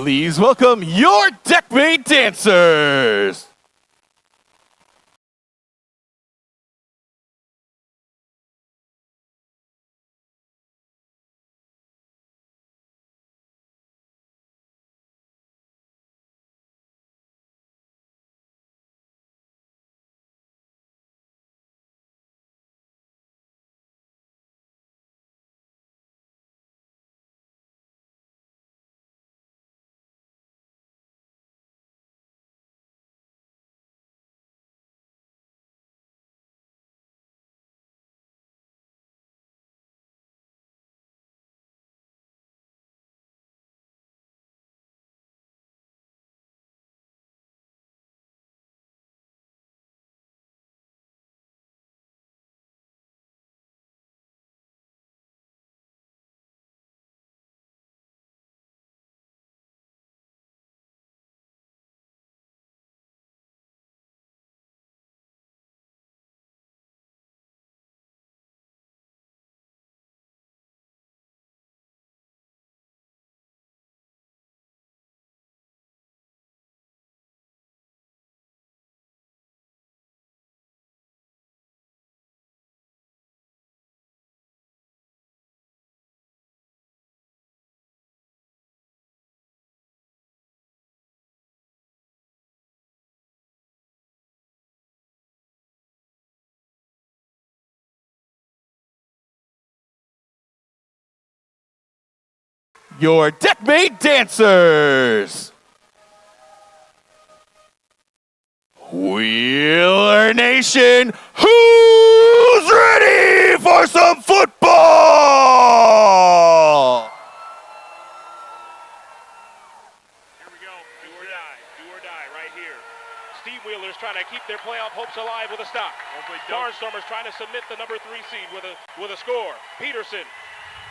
Please welcome your deckmate dancers. Your deckmate dancers. Wheeler Nation, who's ready for some football? Here we go, do or die right here. Steamwheelers trying to keep their playoff hopes alive with a stop. Barnstormers trying to submit the number 3 seed with a score. Peterson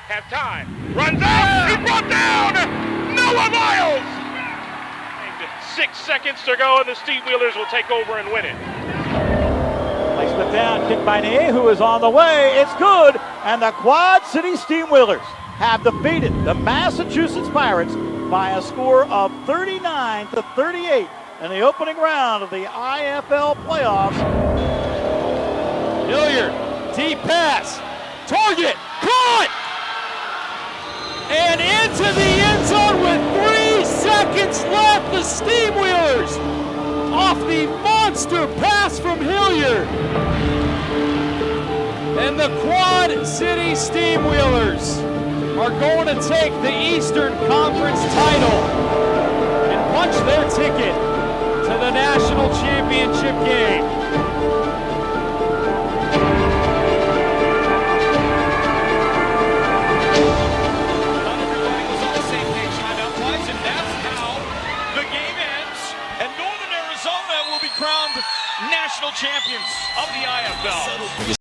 has time, runs out, he's brought down, Noah Miles! And 6 seconds to go and the Steamwheelers will take over and win it. Placement down, kick by Nee, who is on the way, it's good, and the Quad City Steamwheelers have defeated the Massachusetts Pirates by a score of 39-38 in the opening round of the IFL playoffs. Hilliard, deep pass, target, caught! And into the end zone with 3 seconds left, the Steamwheelers off the monster pass from Hilliard. And the Quad City Steamwheelers are going to take the Eastern Conference title and punch their ticket to the national championship game. Crowned national champions of the IFL.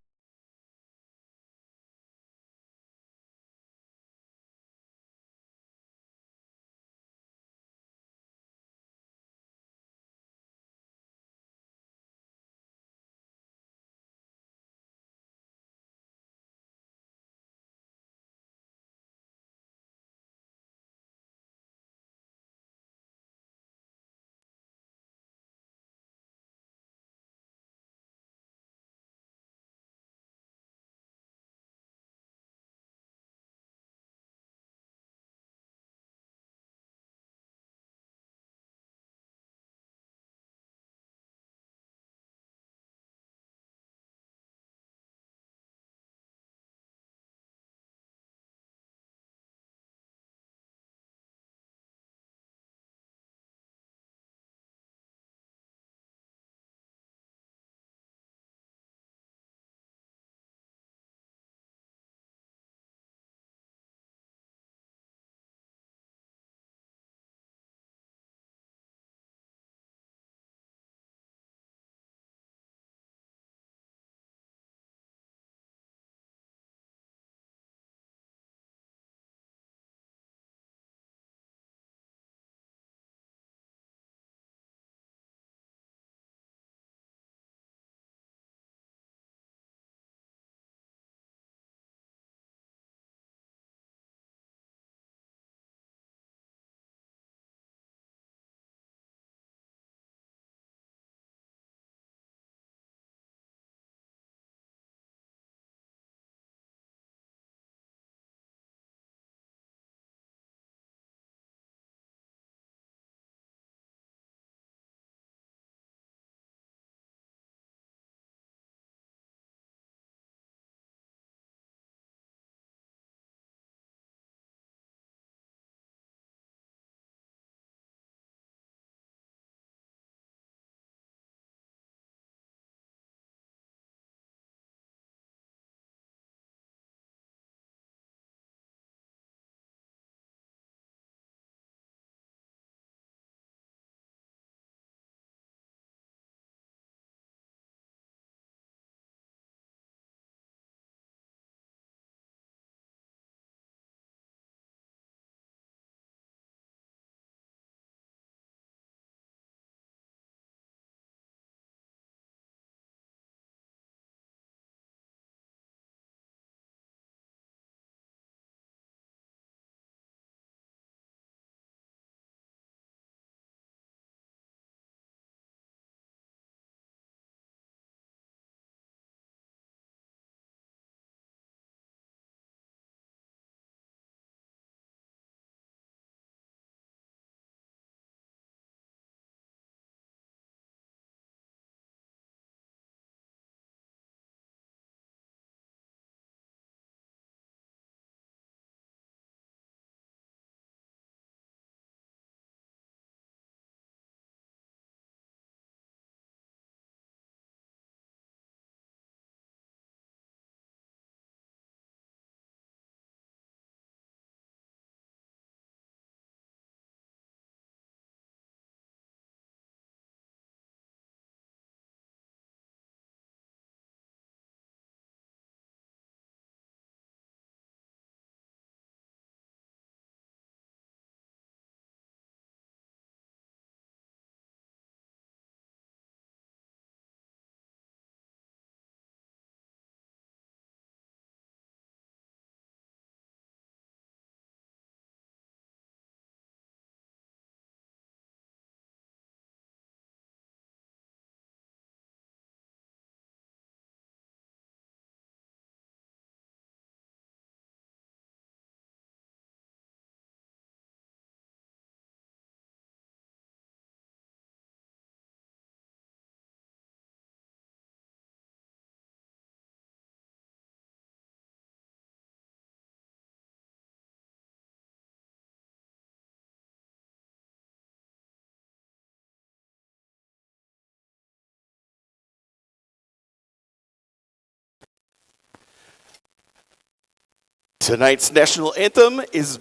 Tonight's national anthem is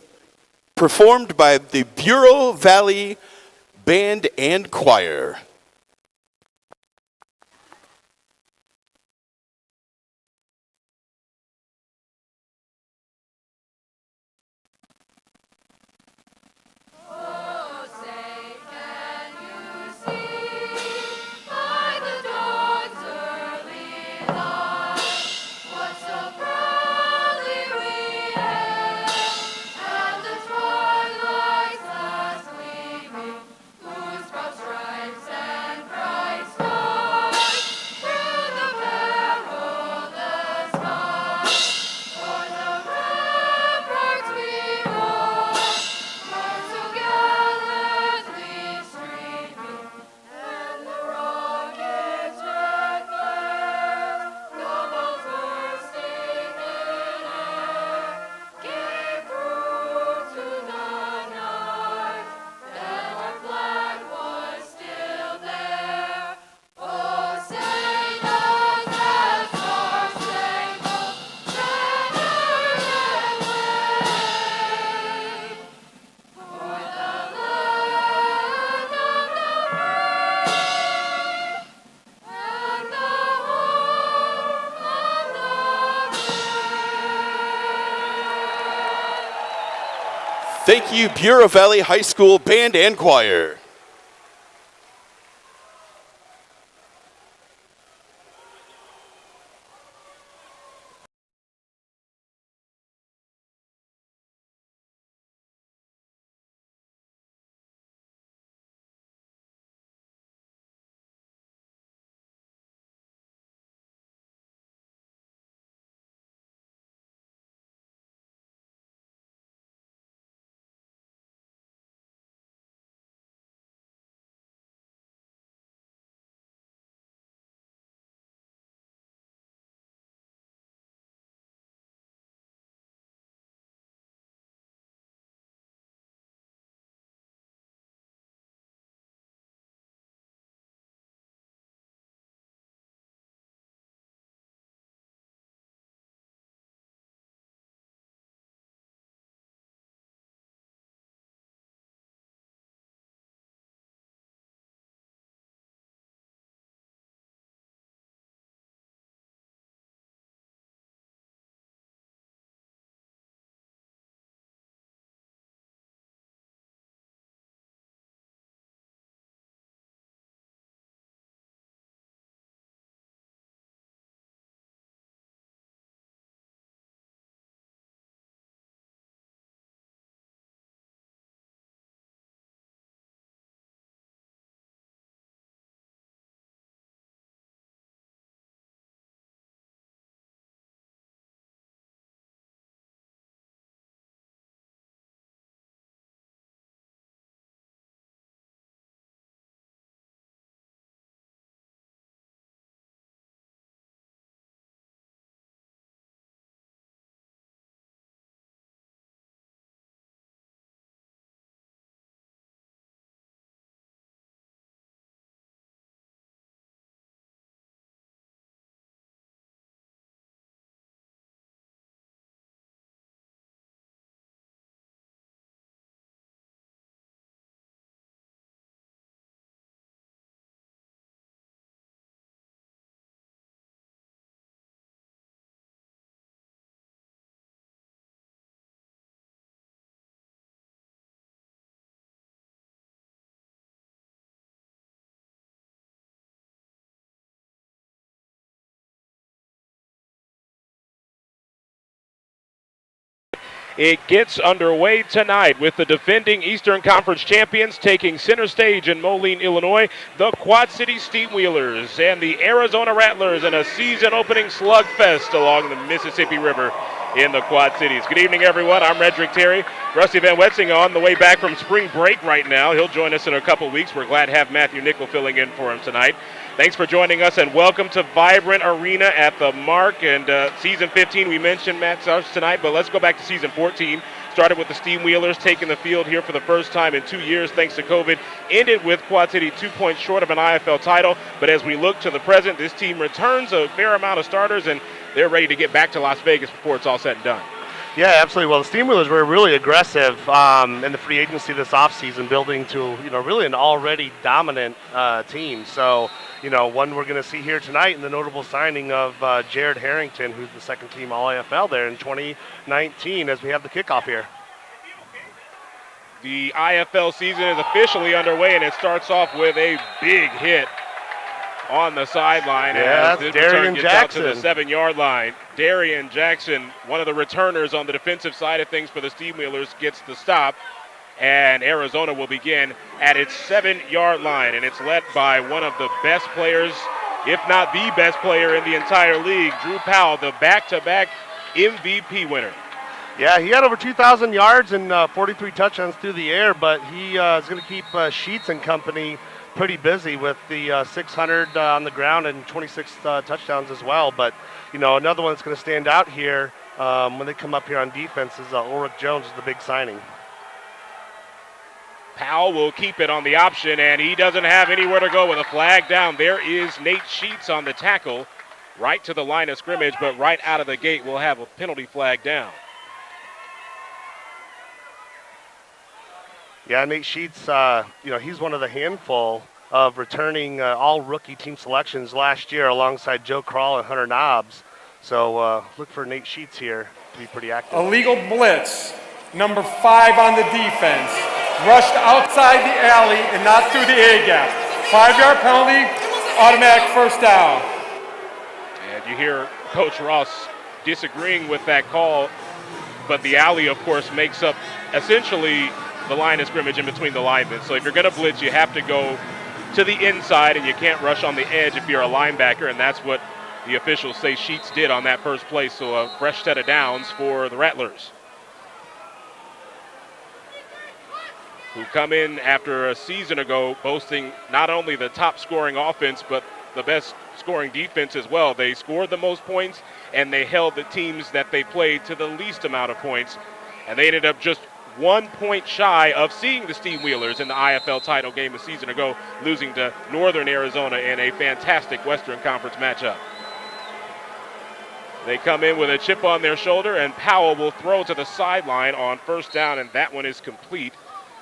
performed by the Bureau Valley Band and Choir. Thank you, Bureau Valley High School Band and Choir. It gets underway tonight with the defending Eastern Conference champions taking center stage in Moline, Illinois, the Quad City Steamwheelers and the Arizona Rattlers in a season-opening slugfest along the Mississippi River in the Quad Cities. Good evening, everyone. I'm Redrick Terry. Rusty Van Wetzing on the way back from spring break right now. He'll join us in a couple weeks. We're glad to have Matthew Nickel filling in for him tonight. Thanks for joining us, and welcome to Vibrant Arena at the Mark. And Season 15, we mentioned Matt starts tonight, but let's go back to Season 14. Started with the Steamwheelers taking the field here for the first time in 2 years thanks to COVID. Ended with Quad City 2 points short of an IFL title. But as we look to the present, this team returns a fair amount of starters, and they're ready to get back to Las Vegas before it's all said and done. Yeah, absolutely. Well, the Steamwheelers were really aggressive in the free agency this offseason, building to, really an already dominant team. So, one we're going to see here tonight in the notable signing of Jared Harrington, who's the second team All-AFL there in 2019 as we have the kickoff here. The IFL season is officially underway, and it starts off with a big hit on the sideline. Yeah, as this Darian return gets out to Jackson. the 7-yard line. Darian Jackson, one of the returners on the defensive side of things for the Steamwheelers, gets the stop. And Arizona will begin at its 7-yard line. And it's led by one of the best players, if not the best player in the entire league, Drew Powell, the back-to-back MVP winner. Yeah, he had over 2,000 yards and 43 touchdowns through the air, but he is going to keep Sheets and company pretty busy with the 600 on the ground and 26 touchdowns as well. But, another one that's going to stand out here when they come up here on defense is Ulrich Jones is the big signing. Powell will keep it on the option, and he doesn't have anywhere to go with a flag down. There is Nate Sheets on the tackle, right to the line of scrimmage, but right out of the gate we'll have a penalty flag down. Yeah, Nate Sheets, he's one of the handful of returning all rookie team selections last year alongside Joe Krall and Hunter Knobs. So look for Nate Sheets here to be pretty active. Illegal blitz, number 5 on the defense. Rushed outside the alley and not through the A gap. 5-yard penalty, automatic first down. And you hear Coach Ross disagreeing with that call, but the alley, of course, makes up essentially the line of scrimmage in between the linemen. So if you're going to blitz, you have to go to the inside, and you can't rush on the edge if you're a linebacker, and that's what the officials say Sheets did on that first play. So a fresh set of downs for the Rattlers, who come in after a season ago boasting not only the top scoring offense, but the best scoring defense as well. They scored the most points, and they held the teams that they played to the least amount of points, and they ended up just 1 point shy of seeing the Steamwheelers in the IFL title game a season ago, losing to Northern Arizona in a fantastic Western Conference matchup. They come in with a chip on their shoulder, and Powell will throw to the sideline on first down, and that one is complete.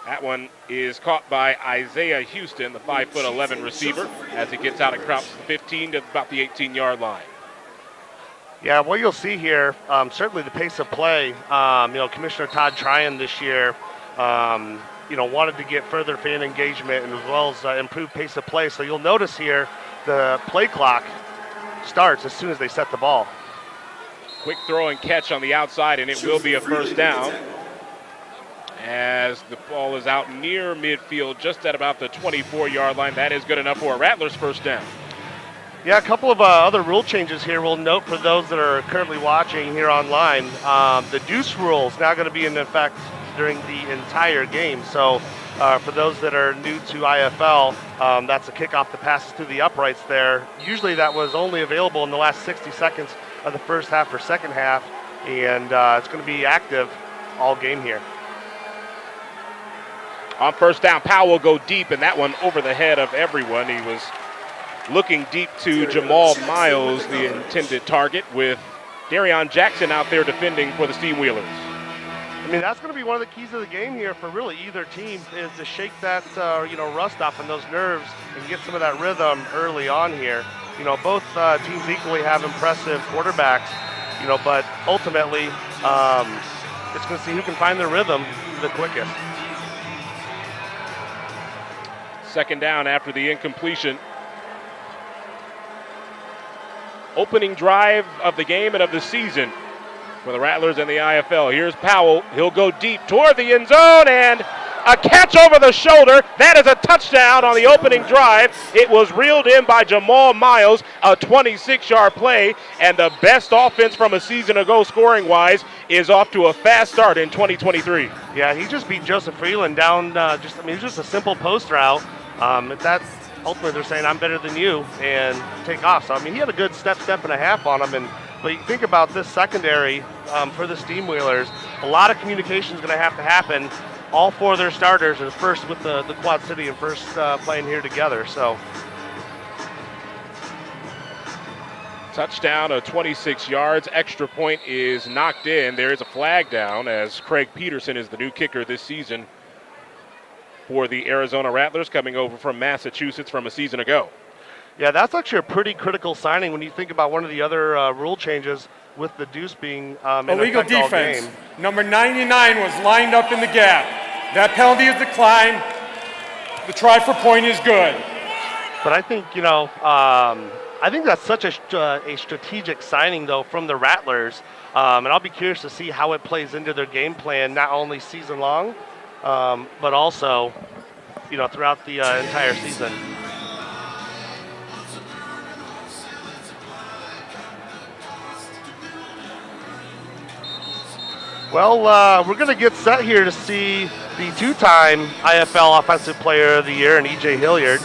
That one is caught by Isaiah Houston, the 5'11" receiver, as he gets out across the 15 to about the 18-yard line. Yeah, what you'll see here, certainly the pace of play, Commissioner Todd Tryon this year, wanted to get further fan engagement and as well as improved pace of play. So you'll notice here the play clock starts as soon as they set the ball. Quick throw and catch on the outside, and it will be a first down as the ball is out near midfield, just at about the 24-yard line. That is good enough for a Rattlers first down. Yeah, a couple of other rule changes here we'll note for those that are currently watching here online. The deuce rule is now going to be in effect during the entire game. So for those that are new to IFL, that's a kickoff that passes through the uprights there. Usually that was only available in the last 60 seconds of the first half or second half, and it's going to be active all game here. On first down, Powell will go deep, and that one over the head of everyone. He was looking deep to Jamal Miles, the intended target, with Darian Jackson out there defending for the Steamwheelers. I mean, that's going to be one of the keys of the game here for really either team, is to shake that, rust off and those nerves and get some of that rhythm early on here. Both teams equally have impressive quarterbacks, but ultimately it's going to see who can find their rhythm the quickest. Second down after the incompletion. Opening drive of the game and of the season for the Rattlers and the IFL. Here's Powell. He'll go deep toward the end zone, and a catch over the shoulder. That is a touchdown on the opening drive. It was reeled in by Jamal Miles, a 26-yard play, and the best offense from a season ago scoring-wise is off to a fast start in 2023. Yeah, he just beat Joseph Freeland down. It was just a simple post route. Ultimately, they're saying, I'm better than you, and take off. So, he had a good step and a half on him. But you think about this secondary for the Steamwheelers, a lot of communication is going to happen. All four of their starters are first with the Quad City and first playing here together. So Touchdown of 26 yards. Extra point is knocked in. There is a flag down as Craig Peterson is the new kicker this season for the Arizona Rattlers, coming over from Massachusetts from a season ago. Yeah, that's actually a pretty critical signing when you think about one of the other rule changes with the deuce being in Illegal effect all defense. game. Number 99 was lined up in the gap. That penalty is declined. The try for point is good. But I think, I think that's such a strategic signing, though, from the Rattlers. And I'll be curious to see how it plays into their game plan, not only season long, but also, throughout the entire season. Well, we're going to get set here to see the two-time IFL Offensive Player of the Year in E.J. Hilliard.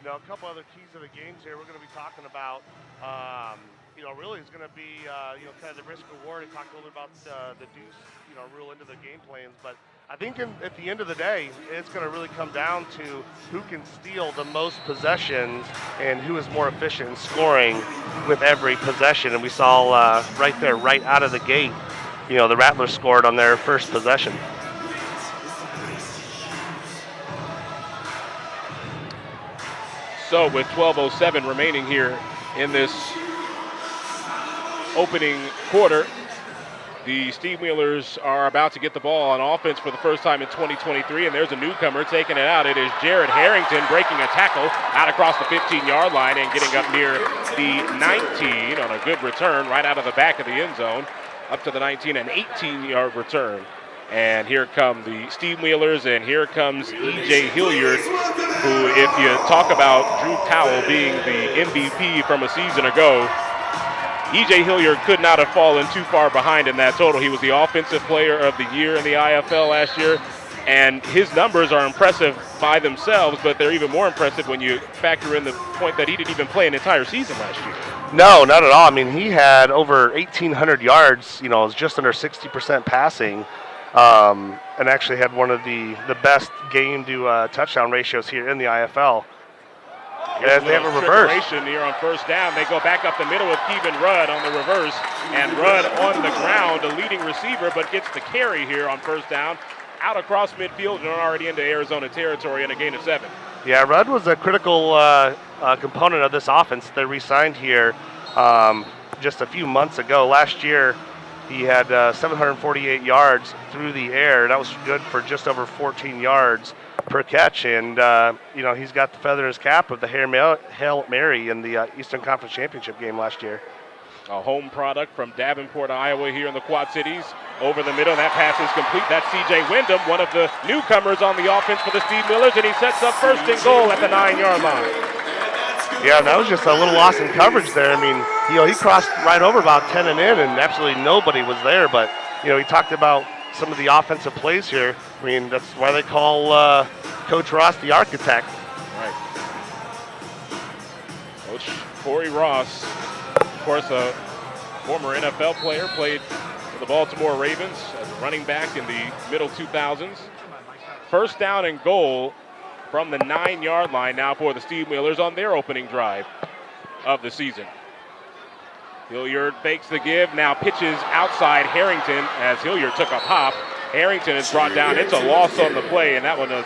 A couple other keys of the games here we're going to be talking about. Really is going to be, kind of the risk reward. We talked a little bit about the deuce, rule into the game plans. But I think at the end of the day, it's going to really come down to who can steal the most possessions and who is more efficient in scoring with every possession. And we saw right there, right out of the gate, the Rattlers scored on their first possession. So with 12:07 remaining here in this opening quarter, the Steamwheelers are about to get the ball on offense for the first time in 2023, and there's a newcomer taking it out. It is Jared Harrington breaking a tackle out across the 15-yard line and getting up near the 19 on a good return right out of the back of the end zone, up to the 19, an 18-yard return. And here come the Steamwheelers, and here comes E.J. Hilliard, who, if you talk about Drew Powell being the MVP from a season ago, E.J. Hilliard could not have fallen too far behind in that total. He was the Offensive Player of the Year in the IFL last year, and his numbers are impressive by themselves, but they're even more impressive when you factor in the point that he didn't even play an entire season last year. No, not at all. I mean, he had over 1,800 yards, it was just under 60% passing. And actually had one of the best game to touchdown ratios here in the IFL. As they have a reverse. Here on first down, they go back up the middle with Kevin Rudd on the reverse, and Rudd on the ground, a leading receiver, but gets the carry here on first down, out across midfield and already into Arizona territory in a gain of 7. Yeah, Rudd was a critical component of this offense. They re-signed here just a few months ago. Last year, he had 748 yards through the air. That was good for just over 14 yards per catch. And, he's got the feather in his cap of the Hail Mary in the Eastern Conference Championship game last year. A home product from Davenport, Iowa here in the Quad Cities. Over the middle, that pass is complete. That's C.J. Wyndham, one of the newcomers on the offense for the Steamwheelers, and he sets up first and goal at the 9-yard line. Yeah, that was just a little loss in coverage there. I mean, he crossed right over about 10 and in, and absolutely nobody was there. But, he talked about some of the offensive plays here. I mean, that's why they call Coach Ross the architect. Right. Coach Corey Ross, of course, a former NFL player, played for the Baltimore Ravens as a running back in the middle 2000s. First down and goal from the 9-yard line now for the Steamwheelers on their opening drive of the season. Hilliard fakes the give, now pitches outside Harrington as Hilliard took a hop. Harrington is brought down. It's a loss on the play, and that one was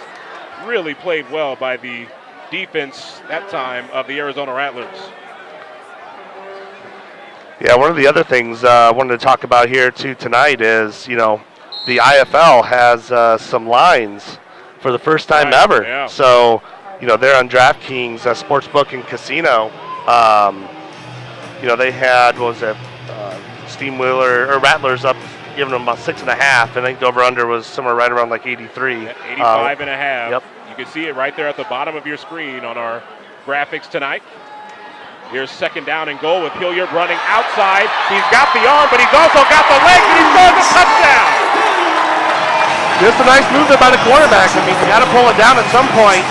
really played well by the defense that time of the Arizona Rattlers. Yeah, one of the other things I wanted to talk about here too tonight is, the IFL has some lines for the first time ever. Yeah. So, they're on DraftKings Sportsbook and Casino. They had, Steamwheeler or Rattlers up, giving them about 6.5. I think the over/under was somewhere right around like 83. 85.5. Yep. You can see it right there at the bottom of your screen on our graphics tonight. Here's second down and goal with Hilliard running outside. He's got the arm, but he's also got the legs, and he scores a touchdown. Just a nice move there by the quarterback. I mean, you got to pull it down at some point.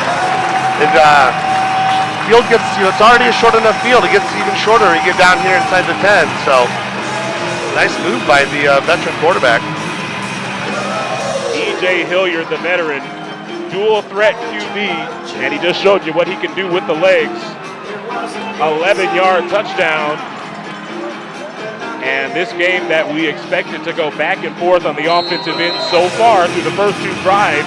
Field gets, it's already a short enough field. It gets even shorter. You get down here inside the 10. So, nice move by the veteran quarterback. E.J. Hilliard, the veteran, dual threat QB, and he just showed you what he can do with the legs. 11-yard touchdown. And this game that we expected to go back and forth on the offensive end so far through the first two drives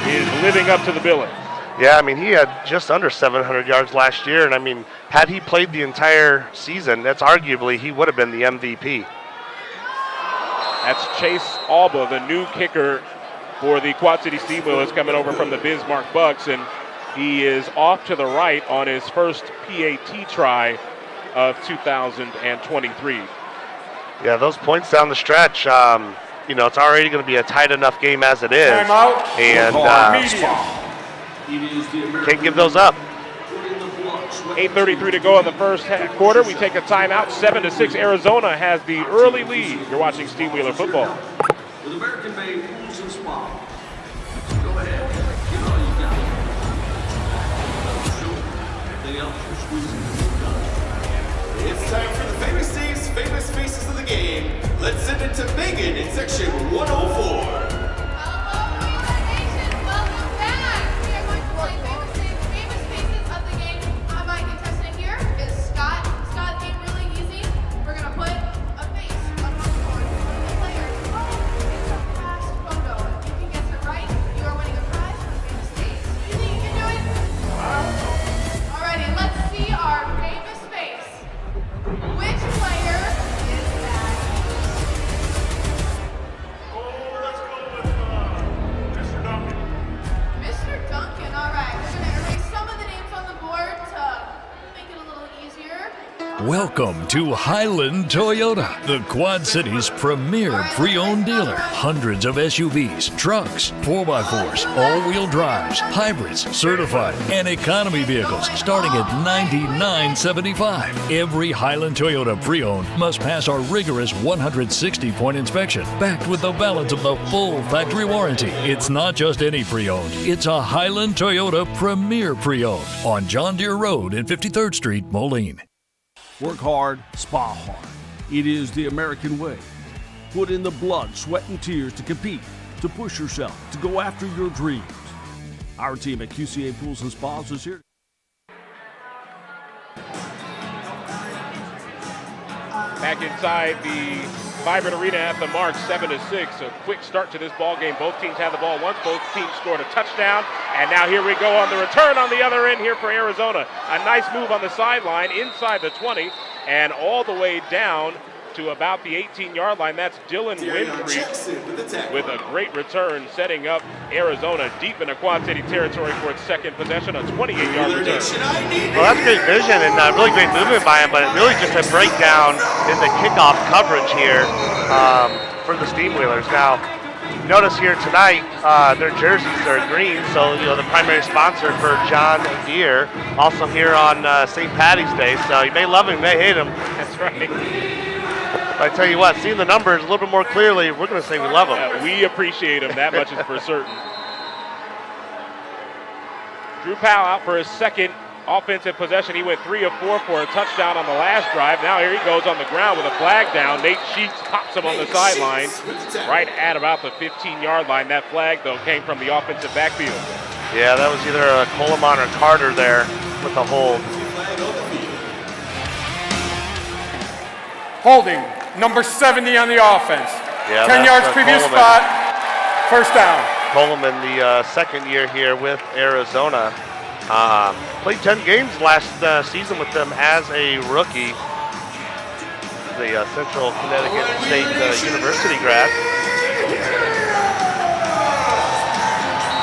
is living up to the billing. Yeah, I mean, he had just under 700 yards last year, and I mean, had he played the entire season, that's arguably he would have been the MVP. That's Chase Alba, the new kicker for the Quad City Steamwheelers, coming over from the Bismarck Bucks, and he is off to the right on his first PAT try of 2023. Yeah, those points down the stretch, you know, it's already going to be a tight enough game as it is. Timeout. And can't give those up. 8:33 to go in the first quarter. We take a timeout. 7-6. Arizona has the early lead. You're watching Steamwheeler football. With American-made pools and spa. Go ahead, give it all you got. Anything else you're squeezing? It's time for the famous teams, famous faces of the game. Let's send it to Megan in section 104. Welcome to Highland Toyota, the Quad City's premier pre-owned dealer. Hundreds of SUVs, trucks, 4x4s, all-wheel drives, hybrids, certified, and economy vehicles starting at $99.75. Every Highland Toyota pre-owned must pass our rigorous 160-point inspection, backed with the balance of the full factory warranty. It's not just any pre-owned, it's a Highland Toyota premier pre-owned on John Deere Road and 53rd Street, Moline. Work hard, spa hard. It is the American way. Put in the blood, sweat, and tears to compete, to push yourself, to go after your dreams. Our team at QCA Pools and Spas is here. Back inside the Vibrant Arena at the mark, 7-6. A quick start to this ball game. Both teams had the ball once. Both teams scored a touchdown. And now here we go on the return on the other end here for Arizona. A nice move on the sideline inside the 20 and all the way down to about the 18-yard line. That's Dylan Winfrey with a great return, setting up Arizona deep into Quad City territory for its second possession, a 28-yard return. Well, that's great vision and really great movement by him, but it really just a breakdown in the kickoff coverage here for the Steamwheelers. Now, notice here tonight, their jerseys are green, so you know the primary sponsor for John Deere, also here on St. Patty's Day. So you may love him, you may hate him. That's right. But I tell you what, seeing the numbers a little bit more clearly, we're going to say we love them. We appreciate him, that much is for certain. Drew Powell out for his second offensive possession. He went 3 of 4 for a touchdown on the last drive. Now here he goes on the ground with a flag down. Nate Sheets pops him on the sideline right at about the 15-yard line. That flag, though, came from the offensive backfield. Yeah, that was either a Coleman or Carter there with the hold. Holding, number 70 on the offense. Yeah, 10 yards previous Coleman. spot, first down. Coleman, the second year here with Arizona. Played 10 games last season with them as a rookie. The Central Connecticut State University grad.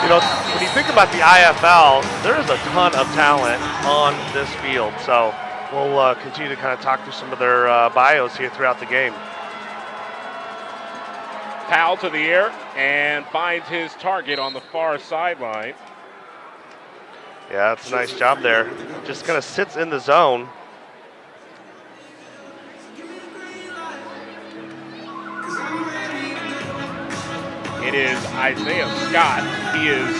You know, when you think about the IFL, there is a ton of talent on this field. So we'll continue to kind of talk through some of their bios here throughout the game. Powell to the air and finds his target on the far sideline. Yeah, that's a nice job there. Just kind of sits in the zone. It is Isaiah Scott. He is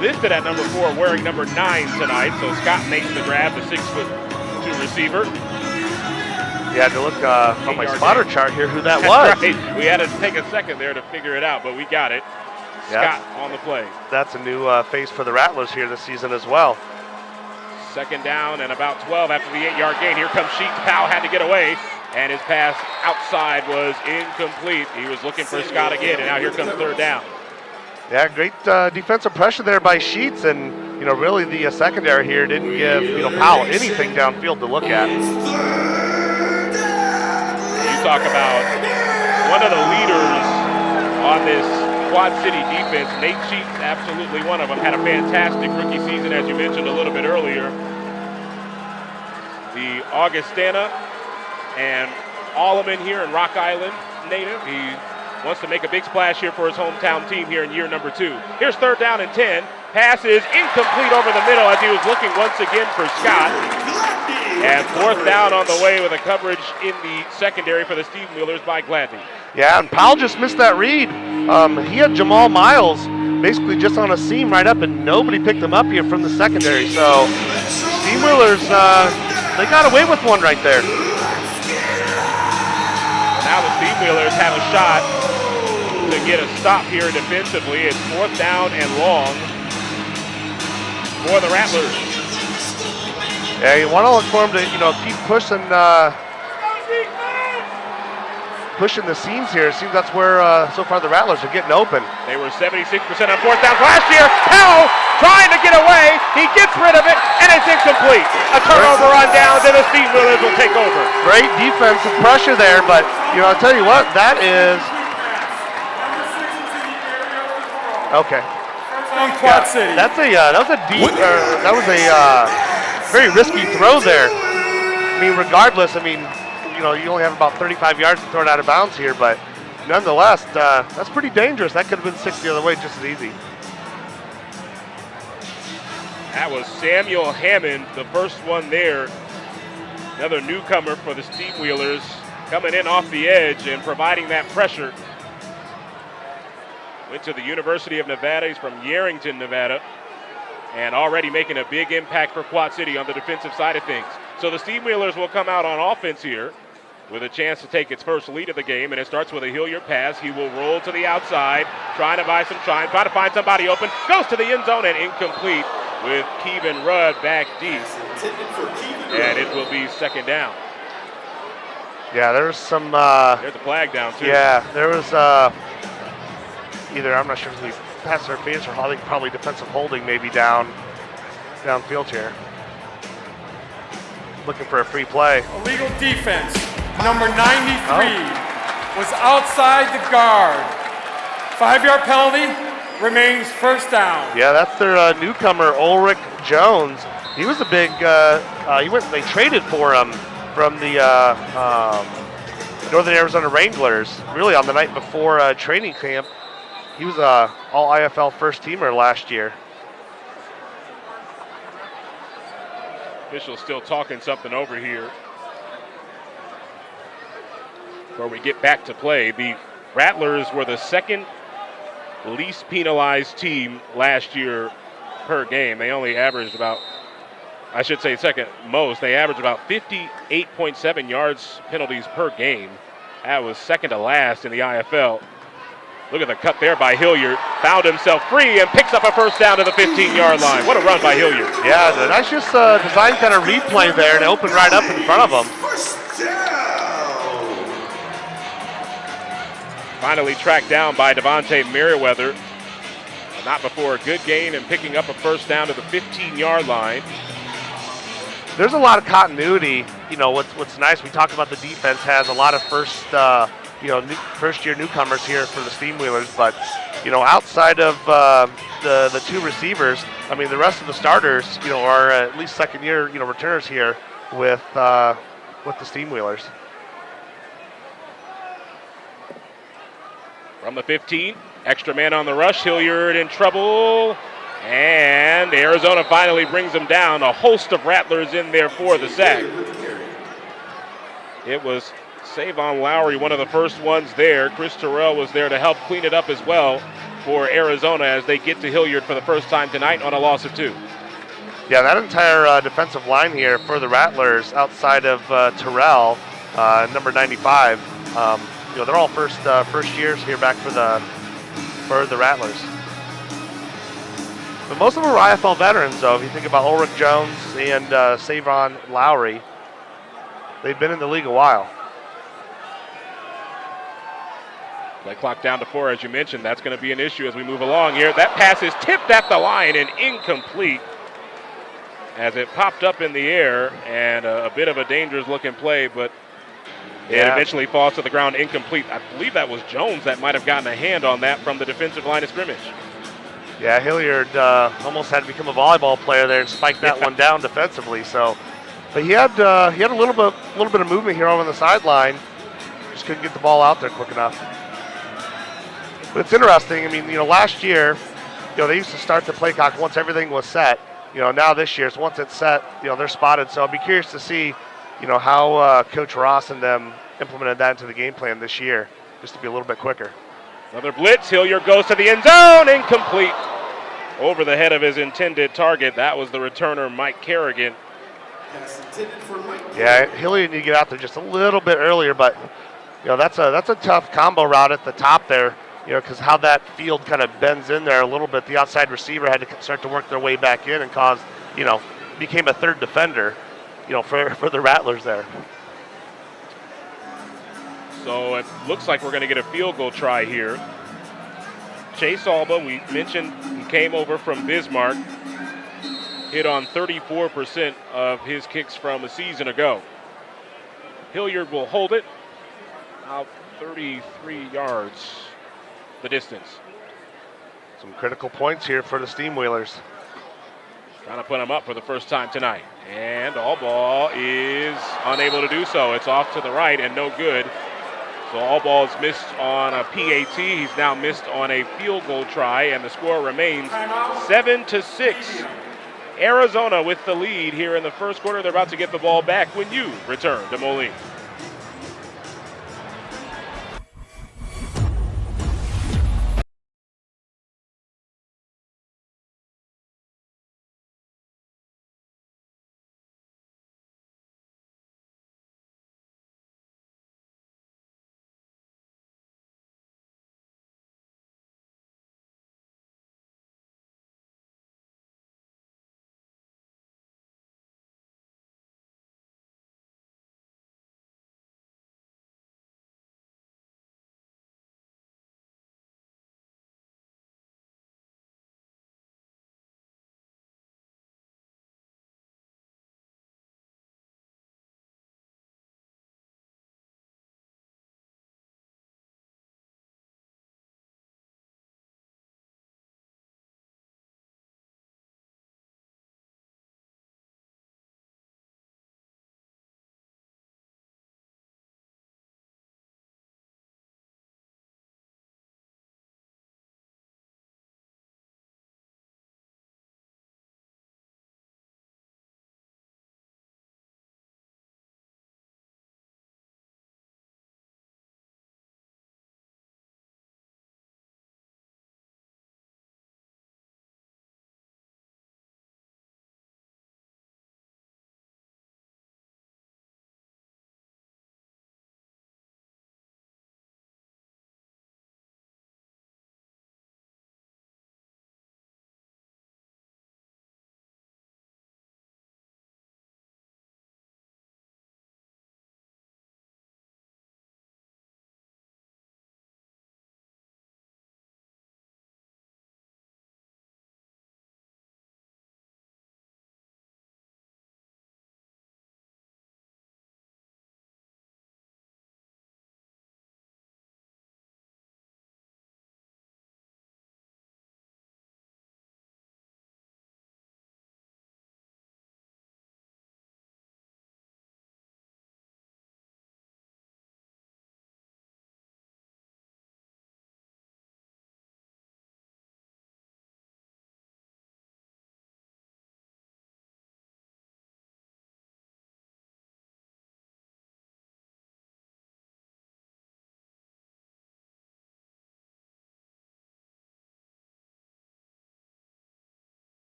listed at number 4, wearing number 9 tonight. So Scott makes the grab, the 6'2" receiver. You had to look on my spotter chart here who that That's was. right. We had to take a second there to figure it out, but we got it. Scott on the play. That's a new face for the Rattlers here this season as well. Second down and about 12 after the 8-yard gain. Here comes Sheets. Powell had to get away, and his pass outside was incomplete. He was looking for Scott again, and now here comes third down. Yeah, great defensive pressure there by Sheets, and really the secondary here didn't give Powell anything downfield to look at. You talk about one of the leaders on this Quad City defense. Nate Sheets, absolutely one of them, had a fantastic rookie season, as you mentioned a little bit earlier. The Augustana and Alleman here in Rock Island native. He wants to make a big splash here for his hometown team here in year number 2. Here's third down and 10. Pass is incomplete over the middle as he was looking once again for Scott. And fourth down on the way with a coverage in the secondary for the Steamwheelers by Gladney. Yeah, and Powell just missed that read. He had Jamal Miles basically just on a seam right up, and nobody picked him up here from the secondary. So Steamwheelers, they got away with one right there. Now the Steamwheelers have a shot to get a stop here defensively. It's fourth down and long for the Rattlers. Yeah, you want to look for him to, keep pushing the seams here. It seems that's where, so far, the Rattlers are getting open. They were 76% on fourth downs last year. Powell trying to get away. He gets rid of it, and it's incomplete. A turnover on downs, and the Steamwheelers will take over. Great defensive pressure there, but, I'll tell you what, that is... Okay. Quad City. That was a very risky throw there. I mean, regardless, you only have about 35 yards to throw it out of bounds here, but nonetheless, that's pretty dangerous. That could have been 6 the other way just as easy. That was Samuel Hammond, the first one there. Another newcomer for the Steamwheelers, coming in off the edge and providing that pressure. Went to the University of Nevada. He's from Yerington, Nevada, and already making a big impact for Quad City on the defensive side of things. So the Steamwheelers will come out on offense here with a chance to take its first lead of the game, and it starts with a Hilliard pass. He will roll to the outside, trying to buy some time, trying to find somebody open, goes to the end zone and incomplete with Kevin Rudd back deep, and it will be second down. Yeah, there's some... There's a flag down, too. Yeah, there was either, I'm not sure if we passed interference or holding, probably defensive holding maybe downfield here. Looking for a free play. Illegal defense. Number 93 was outside the guard. 5-yard penalty, remains first down. Yeah, that's their newcomer, Ulrich Jones. He was a big, they traded for him from the Northern Arizona Wranglers, really on the night before training camp. He was a all-IFL first-teamer last year. Officials still talking something over here. Before we get back to play, the Rattlers were the second least penalized team last year per game. They only averaged about, second most. They averaged about 58.7 yards penalties per game. That was second to last in the IFL. Look at the cut there by Hilliard. Found himself free and picks up a first down to the 15-yard line. What a run by Hilliard. Yeah, that's just design kind of replay there and open right up in front of him. Finally tracked down by Devontae Merriweather. Not before a good gain and picking up a first down to the 15-yard line. There's a lot of continuity. What's nice, we talked about the defense has a lot of first-year newcomers here for the Steamwheelers, but outside of the two receivers, the rest of the starters, are at least second-year, returners here with the Steamwheelers. From the 15, extra man on the rush. Hilliard in trouble, And Arizona finally brings them down. A host of Rattlers in there for the sack. It was Savon Lowry, one of the first ones there. Chris Terrell was there to help clean it up as well for Arizona as they get to Hilliard for the first time tonight on a loss of 2. Yeah, that entire defensive line here for the Rattlers, outside of Terrell, number 95, they're all first years here back for the Rattlers. But most of them are IFL veterans, though. If you think about Ulrich Jones and Savon Lowry, they've been in the league a while. Play clock down to 4, as you mentioned. That's going to be an issue as we move along here. That pass is tipped at the line and incomplete as it popped up in the air, and a bit of a dangerous looking play, but it eventually falls to the ground incomplete. I believe that was Jones that might have gotten a hand on that from the defensive line of scrimmage. Yeah, Hilliard almost had to become a volleyball player there and spike that one down defensively. So, but he had a little bit of movement here over the sideline. Just couldn't get the ball out there quick enough. But it's interesting. I mean, last year, they used to start the play clock once everything was set. Now this year, once it's set, they're spotted. So I'll be curious to see, how Coach Ross and them implemented that into the game plan this year, just to be a little bit quicker. Another blitz. Hilliard goes to the end zone. Incomplete. Over the head of his intended target. That was the returner, Mike Kerrigan. Yeah, Hilliard need to get out there just a little bit earlier, but that's a tough combo route at the top there. Because how that field kind of bends in there a little bit, the outside receiver had to start to work their way back in and became a third defender, for the Rattlers there. So it looks like we're going to get a field goal try here. Chase Alba, we mentioned he came over from Bismarck, hit on 34% of his kicks from a season ago. Hilliard will hold it out 33 yards. The distance. Some critical points here for the Steamwheelers. Trying to put them up for the first time tonight. And Allball is unable to do so. It's off to the right and no good. So Allball's missed on a PAT. He's now missed on a field goal try, and the score remains 7-6. Arizona with the lead here in the first quarter. They're about to get the ball back when you return to Moline.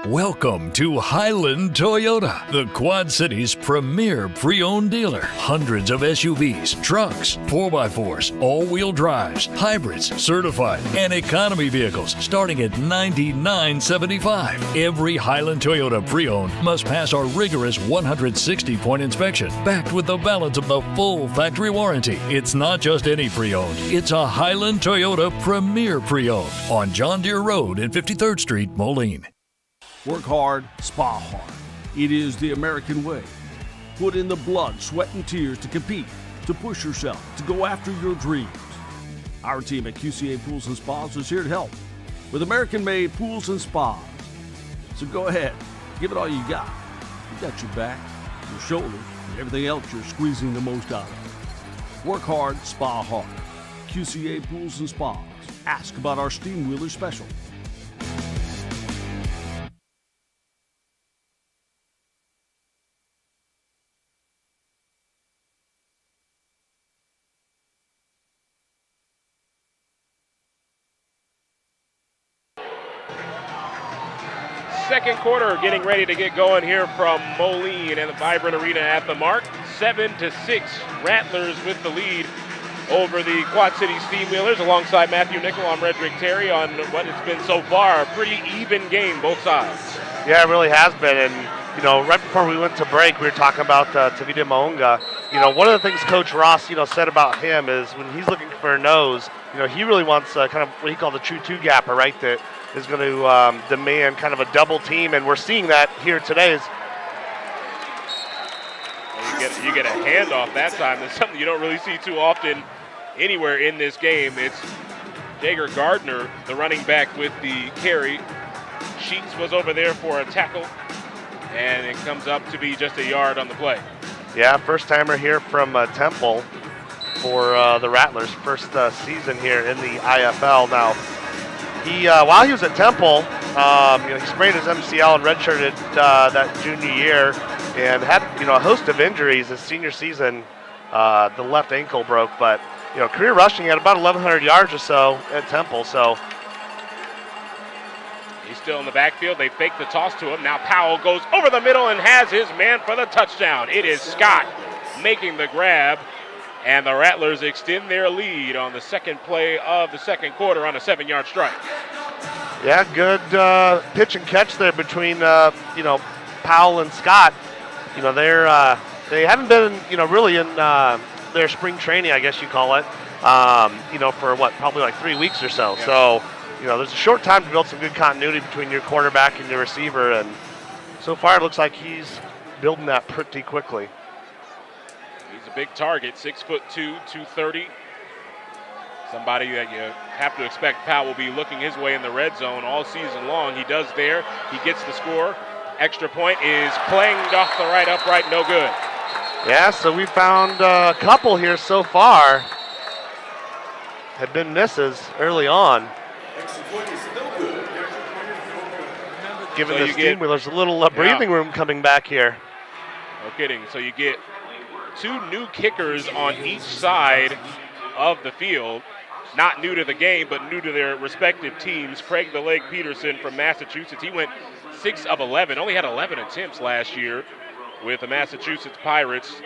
Welcome to Highland Toyota, the Quad City's premier pre-owned dealer. Hundreds of SUVs, trucks, 4x4s, all-wheel drives, hybrids, certified, and economy vehicles starting at $99.75. Every Highland Toyota pre-owned must pass our rigorous 160-point inspection, backed with the balance of the full factory warranty. It's not just any pre-owned, it's a Highland Toyota premier pre-owned on John Deere Road and 53rd Street, Moline. Work hard, spa hard. It is the American way. Put in the blood, sweat, and tears to compete, to push yourself, to go after your dreams. Our team at QCA Pools and Spas is here to help with American-made pools and spas. So go ahead, give it all you got. We got your back, your shoulders, and everything else you're squeezing the most out of. Work hard, spa hard. QCA Pools and Spas. Ask about our Steamwheelers special. Second quarter getting ready to get going here from Moline and the Vibrant Arena at the mark. 7-6, Rattlers with the lead over the Quad City Steamwheelers. Alongside Matthew Nickel, I'm Redrick Terry on what it's been so far. A pretty even game, both sides. Yeah, it really has been. And, you know, right before we went to break, we were talking about Tavita Maunga. You know, one of the things Coach Ross, said about him is when he's looking for a nose, he really wants kind of what he called the true two-gapper, right, that is going to demand kind of a double team, and we're seeing that here today. You get a handoff that time. That's something you don't really see too often anywhere in this game. It's Jager Gardner, the running back, with the carry. Sheets was over there for a tackle, and it comes up to be just a yard on the play. Yeah, first-timer here from Temple for the Rattlers, first season here in the IFL. Now, he while he was at Temple, he sprained his MCL and redshirted that junior year, and had a host of injuries. His senior season, the left ankle broke, but career rushing at about 1,100 yards or so at Temple. So he's still in the backfield. They fake the toss to him. Now Powell goes over the middle and has his man for the touchdown. It is Scott making the grab, and the Rattlers extend their lead on the second play of the second quarter on a 7-yard strike. Yeah, good pitch and catch there between Powell and Scott. They haven't been really in their spring training, I guess you call it. For probably like 3 weeks or so. Yeah. So there's a short time to build some good continuity between your quarterback and your receiver, and so far it looks like he's building that pretty quickly. He's a big target, 6'2", 230. Somebody that you have to expect Powell will be looking his way in the red zone all season long. He does there. He gets the score. Extra point is clanged off the right upright, no good. Yeah, so we found a couple here so far. Have been misses early on. Giving the Steamwheelers a little breathing room coming back here. No kidding. So you get 2 new kickers on each side of the field. Not new to the game, but new to their respective teams. Craig the Leg Peterson from Massachusetts. He went 6 of 11. Only had 11 attempts last year with the Massachusetts Pirates.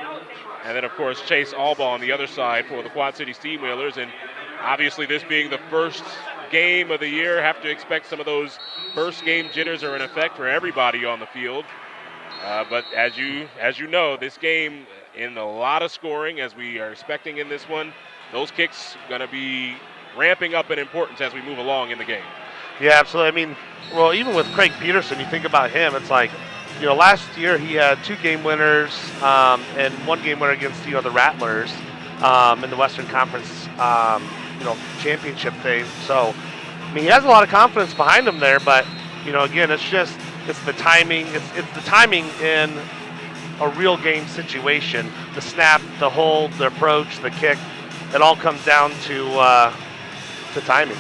And then, of course, Chase Albaugh on the other side for the Quad City Steamwheelers. And obviously, this being the first game of the year, have to expect some of those first game jitters are in effect for everybody on the field. But as you know, this game in a lot of scoring, as we are expecting in this one, those kicks going to be ramping up in importance as we move along in the game. Yeah, absolutely. I mean, well, even with Craig Peterson, you think about him, it's like, last year he had 2 game winners and 1 game winner against, the Rattlers in the Western Conference, championship thing. So, I mean, he has a lot of confidence behind him there, but, again, it's the timing. It's the timing in a real game situation. The snap, the hold, the approach, the kick, it all comes down to timing.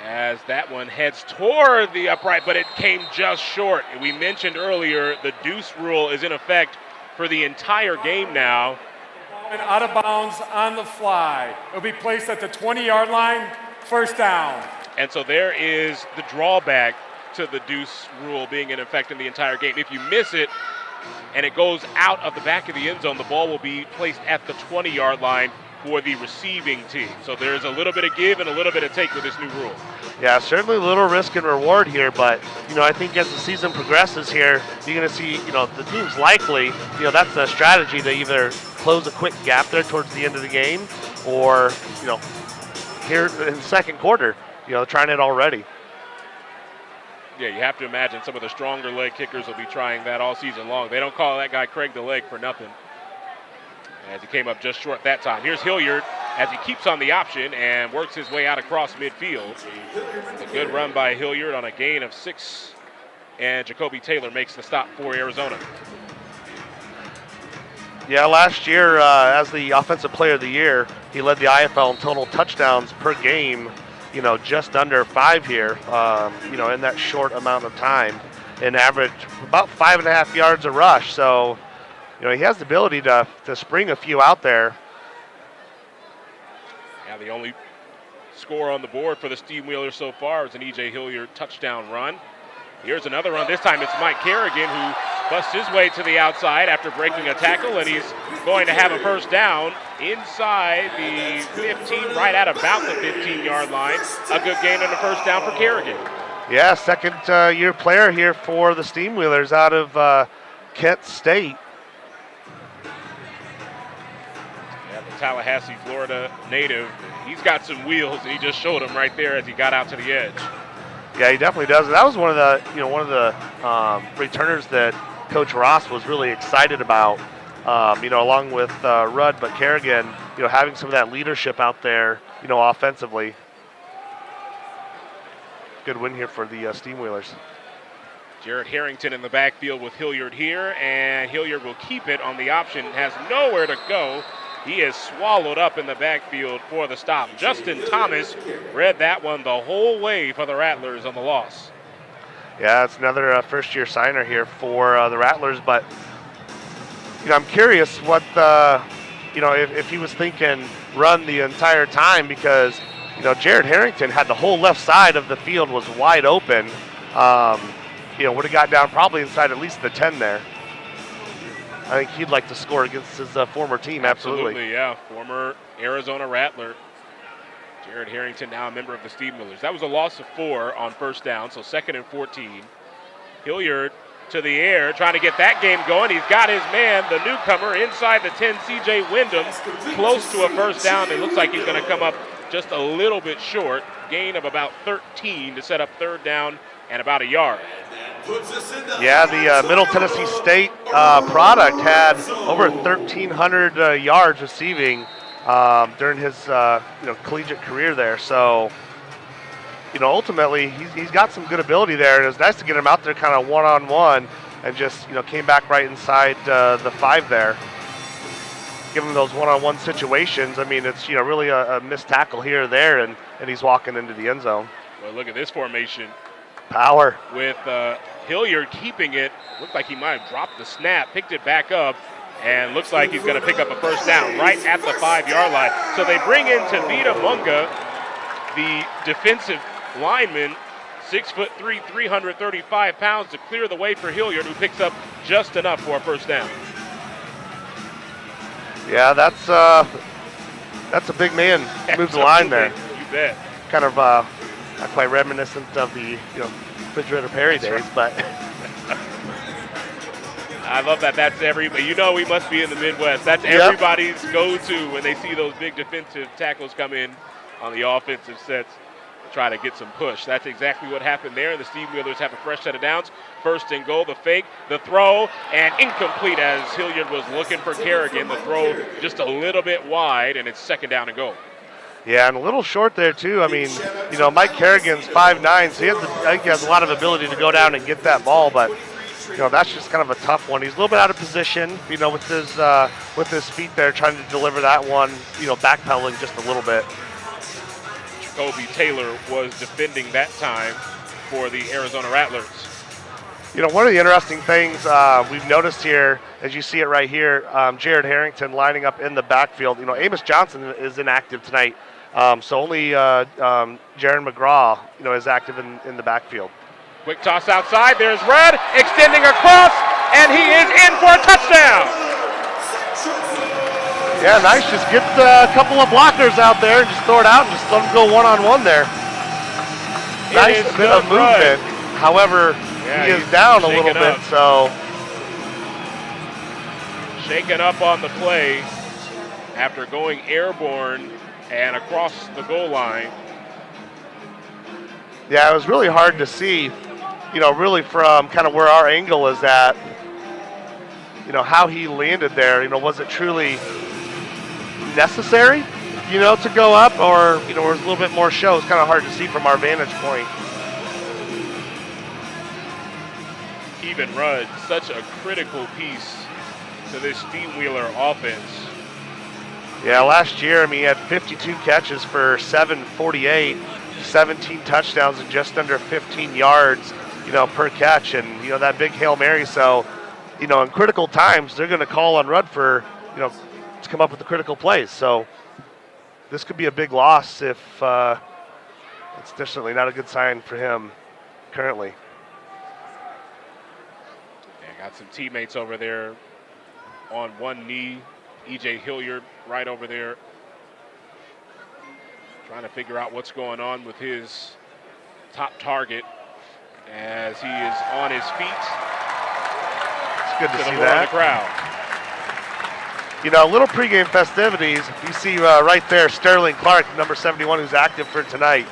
As that one heads toward the upright, but it came just short. And we mentioned earlier the deuce rule is in effect for the entire game now. And out of bounds on the fly. It'll be placed at the 20-yard line, first down. And so there is the drawback to the deuce rule being in effect in the entire game. If you miss it and it goes out of the back of the end zone, the ball will be placed at the 20-yard line for the receiving team. So there's a little bit of give and a little bit of take with this new rule. Yeah, certainly a little risk and reward here, but, I think as the season progresses here, you're going to see, the team's likely, that's a strategy to either close a quick gap there towards the end of the game or, here in the second quarter, trying it already. Yeah, you have to imagine some of the stronger leg kickers will be trying that all season long. They don't call that guy Craig the Leg for nothing, as he came up just short that time. Here's Hilliard as he keeps on the option and works his way out across midfield. A good run by Hilliard on a gain of 6, and Jacoby Taylor makes the stop for Arizona. Yeah, last year as the Offensive Player of the Year, he led the IFL in total touchdowns per game, just under 5 here, in that short amount of time, and averaged about 5.5 yards a rush. So, he has the ability to spring a few out there. Yeah, the only score on the board for the Steamwheelers so far is an E.J. Hilliard touchdown run. Here's another run. This time it's Mike Kerrigan who busts his way to the outside after breaking a tackle, and he's going to have a first down inside the 15, right at about the 15-yard line. A good gain and a first down for Kerrigan. Yeah, second-year player here for the Steamwheelers out of Kent State. Yeah, the Tallahassee, Florida native. He's got some wheels, and he just showed them right there as he got out to the edge. Yeah, he definitely does. That was one of the returners that Coach Ross was really excited about. Along with Rudd, but Kerrigan, having some of that leadership out there, offensively. Good win here for the Steamwheelers. Jarrett Harrington in the backfield with Hilliard here, and Hilliard will keep it on the option, has nowhere to go. He is swallowed up in the backfield for the stop. Justin Thomas read that one the whole way for the Rattlers on the loss. Yeah, it's another first-year signer here for the Rattlers, but I'm curious what if he was thinking run the entire time, because Jarrett Harrington had the whole left side of the field was wide open. Would have got down probably inside at least the 10 there. I think he'd like to score against his former team. Absolutely, yeah. Former Arizona Rattler. Jarrett Harrington, now a member of the Steamwheelers. That was a loss of 4 on first down, so 2nd and 14. Hilliard to the air, trying to get that game going. He's got his man, the newcomer, inside the 10, C.J. Wyndham, close to a first down. It looks like he's going to come up just a little bit short. Gain of about 13 to set up third down and about a yard. Yeah, the Middle Tennessee State product had over 1,300 yards receiving during his collegiate career there. So, ultimately he's got some good ability there, and it's nice to get him out there kind of one-on-one and just came back right inside the 5 there. Give him those one-on-one situations. I mean, it's really a missed tackle here or there, and he's walking into the end zone. Well, look at this formation. Power. With Hilliard keeping it. Looked like he might have dropped the snap, picked it back up, and looks like he's going to pick up a first down right at the 5-yard line. So they bring in Tavita Munga, the defensive lineman, 6'3", 335 pounds, to clear the way for Hilliard, who picks up just enough for a first down. Yeah, that's a big man. Moves the line there. You bet. Kind of not quite reminiscent of the Refrigerator Perry days, but I love that. That's we must be in the Midwest. That's everybody's go-to when they see those big defensive tackles come in on the offensive sets. Try to get some push. That's exactly what happened there. The Steamwheelers have a fresh set of downs. 1st and goal, the fake, the throw, and incomplete as Hilliard was looking for Kerrigan. The throw just a little bit wide, and it's 2nd down and goal. Yeah, and a little short there too. I mean, Mike Kerrigan's 5'9", so I think he has a lot of ability to go down and get that ball, but that's just kind of a tough one. He's a little bit out of position, with his feet there, trying to deliver that one, backpedaling just a little bit. Jacoby Taylor was defending that time for the Arizona Rattlers. One of the interesting things we've noticed here, as you see it right here, Jarrett Harrington lining up in the backfield. Amos Johnson is inactive tonight So only Jaron McGraw, is active in the backfield. Quick toss outside. There's Rudd extending across, and he is in for a touchdown. Yeah, nice. Just get a couple of blockers out there and just throw it out and just let them go one-on-one there. Nice bit of movement. However, he is down a little bit, so. Shaken up on the play after going airborne and across the goal line. Yeah, it was really hard to see, really from kind of where our angle is at, how he landed there. Was it truly necessary, to go up, or, was a little bit more show? It's kind of hard to see from our vantage point. Even Rudd, such a critical piece to this Steamwheeler offense. Yeah, last year, he had 52 catches for 748, 17 touchdowns and just under 15 yards, per catch, and, that big Hail Mary. So, in critical times, they're going to call on Rudd for, to come up with the critical plays. So this could be a big loss if it's definitely not a good sign for him currently. Yeah, got some teammates over there on one knee. E.J. Hilliard right over there trying to figure out what's going on with his top target as he is on his feet. It's good to see the that. Crowd. Little pregame festivities. You see right there, Sterling Clark, number 71, who's active for tonight.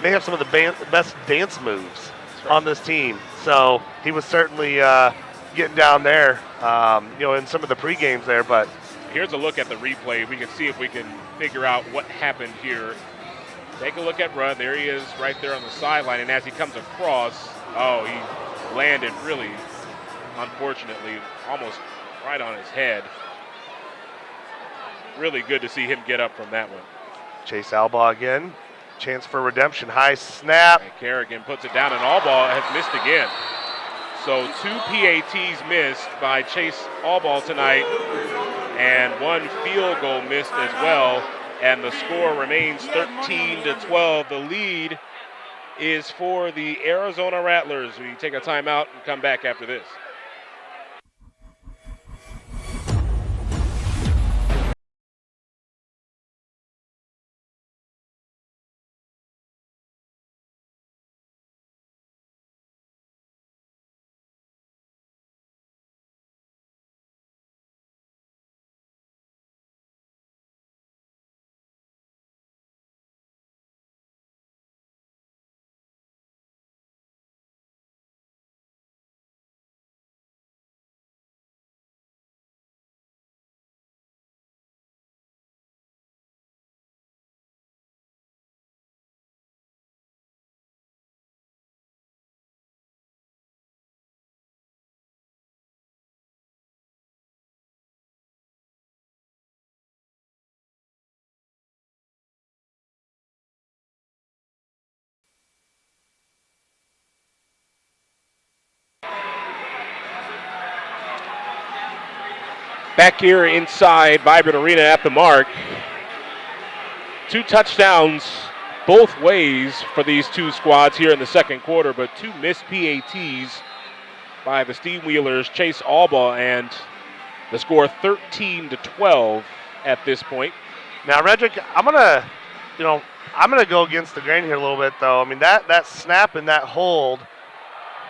May have some of the best dance moves on this team. So he was certainly getting down there, in some of the pregames there. But here's a look at the replay. We can see if we can figure out what happened here. Take a look at Rudd. There he is right there on the sideline. And as he comes across, he landed really, unfortunately, almost right on his head. Really good to see him get up from that one. Chase Albaugh again. Chance for redemption. High snap. And Kerrigan puts it down, and Albaugh has missed again. So 2 PATs missed by Chase Albaugh tonight, and 1 field goal missed as well. And the score remains 13-12. The lead is for the Arizona Rattlers. We take a timeout and come back after this. Back here inside Vibrant Arena at the mark. 2 touchdowns both ways for these 2 squads here in the second quarter, but 2 missed PATs by the Steamwheelers, Chase Albaugh, and the score 13-12 at this point. Now, Redrick, I'm gonna go against the grain here a little bit, though. That snap and that hold.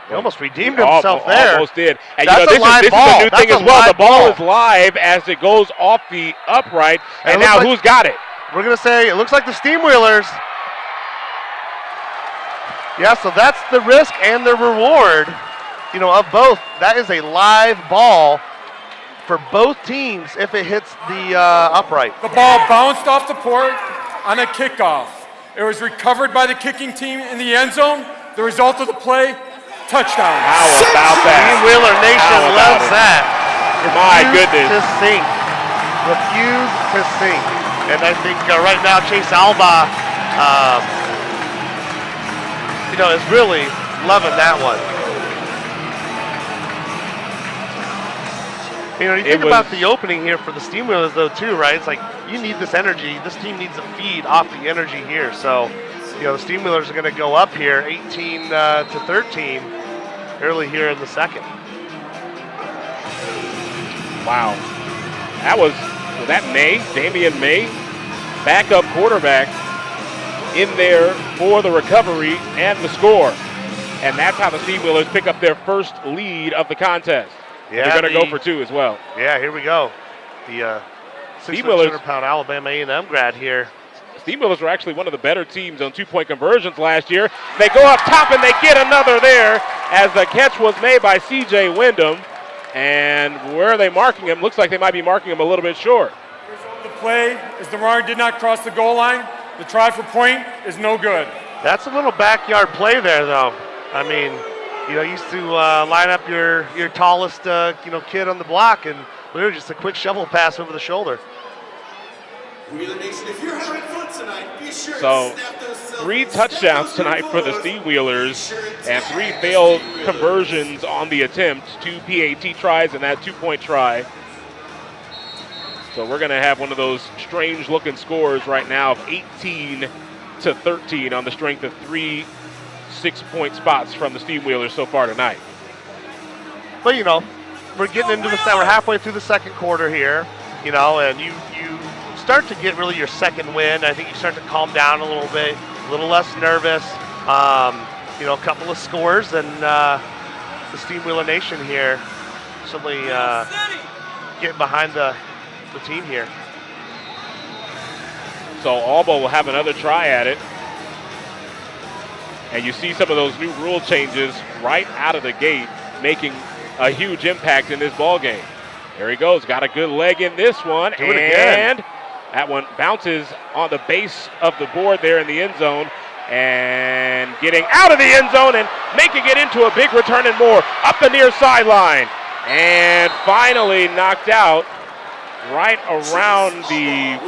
He almost redeemed himself there. Almost did. And this is a new thing as well. The ball is live as it goes off the upright. And now who's got it? We're going to say it looks like the Steamwheelers. Yeah, so that's the risk and the reward, of both. That is a live ball for both teams if it hits the upright. The ball bounced off the port on a kickoff. It was recovered by the kicking team in the end zone. The result of the play, touchdown. How about that? Steamwheeler Nation loves that. My goodness. Refuse to sink. And I think right now Chase Albaugh, is really loving that one. You know, you think about the opening here for the Steamwheelers, though, too, right? It's like you need this energy. This team needs a feed off the energy here. So, you know, the Steamwheelers are going to go up here 18 to 13 early here in the second. Wow. Was that May, Damian May, backup quarterback in there for the recovery and the score. And that's how the Steamwheelers pick up their first lead of the contest. Yeah, they're going to go for two as well. Yeah, here we go. The 600-pound Alabama A&M grad here. Steamwheelers were actually one of the better teams on two-point conversions last year. They go up top and they get another there as the catch was made by C.J. Wyndham. And where are they marking him? Looks like they might be marking him a little bit short. The play is DeMar did not cross the goal line. The try for point is no good. That's a little backyard play there, though. I mean, you know, used to line up your tallest, kid on the block, and literally just a quick shovel pass over the shoulder. Wheeler Nation, if you're having fun tonight, be sure So, to snap those 3 touchdowns tonight for the Steamwheelers and 3 failed conversions on the attempt, 2 PAT tries and that 2-point try. So we're going to have one of those strange-looking scores right now of 18 to 13 on the strength of 3 6-point spots from the Steamwheelers so far tonight. But, you know, we're getting into we're halfway through the second quarter here, you know, and you start to get really your second win. I think you start to calm down a little bit, a little less nervous. You know, a couple of scores, and the Steamwheeler Nation here certainly getting behind the team here. So Alba will have another try at it. And you see some of those new rule changes right out of the gate making a huge impact in this ball game. There he goes, got a good leg in this one, and that one bounces on the base of the board there in the end zone, and getting out of the end zone and making it into a big return and more up the near sideline, and finally knocked out right around the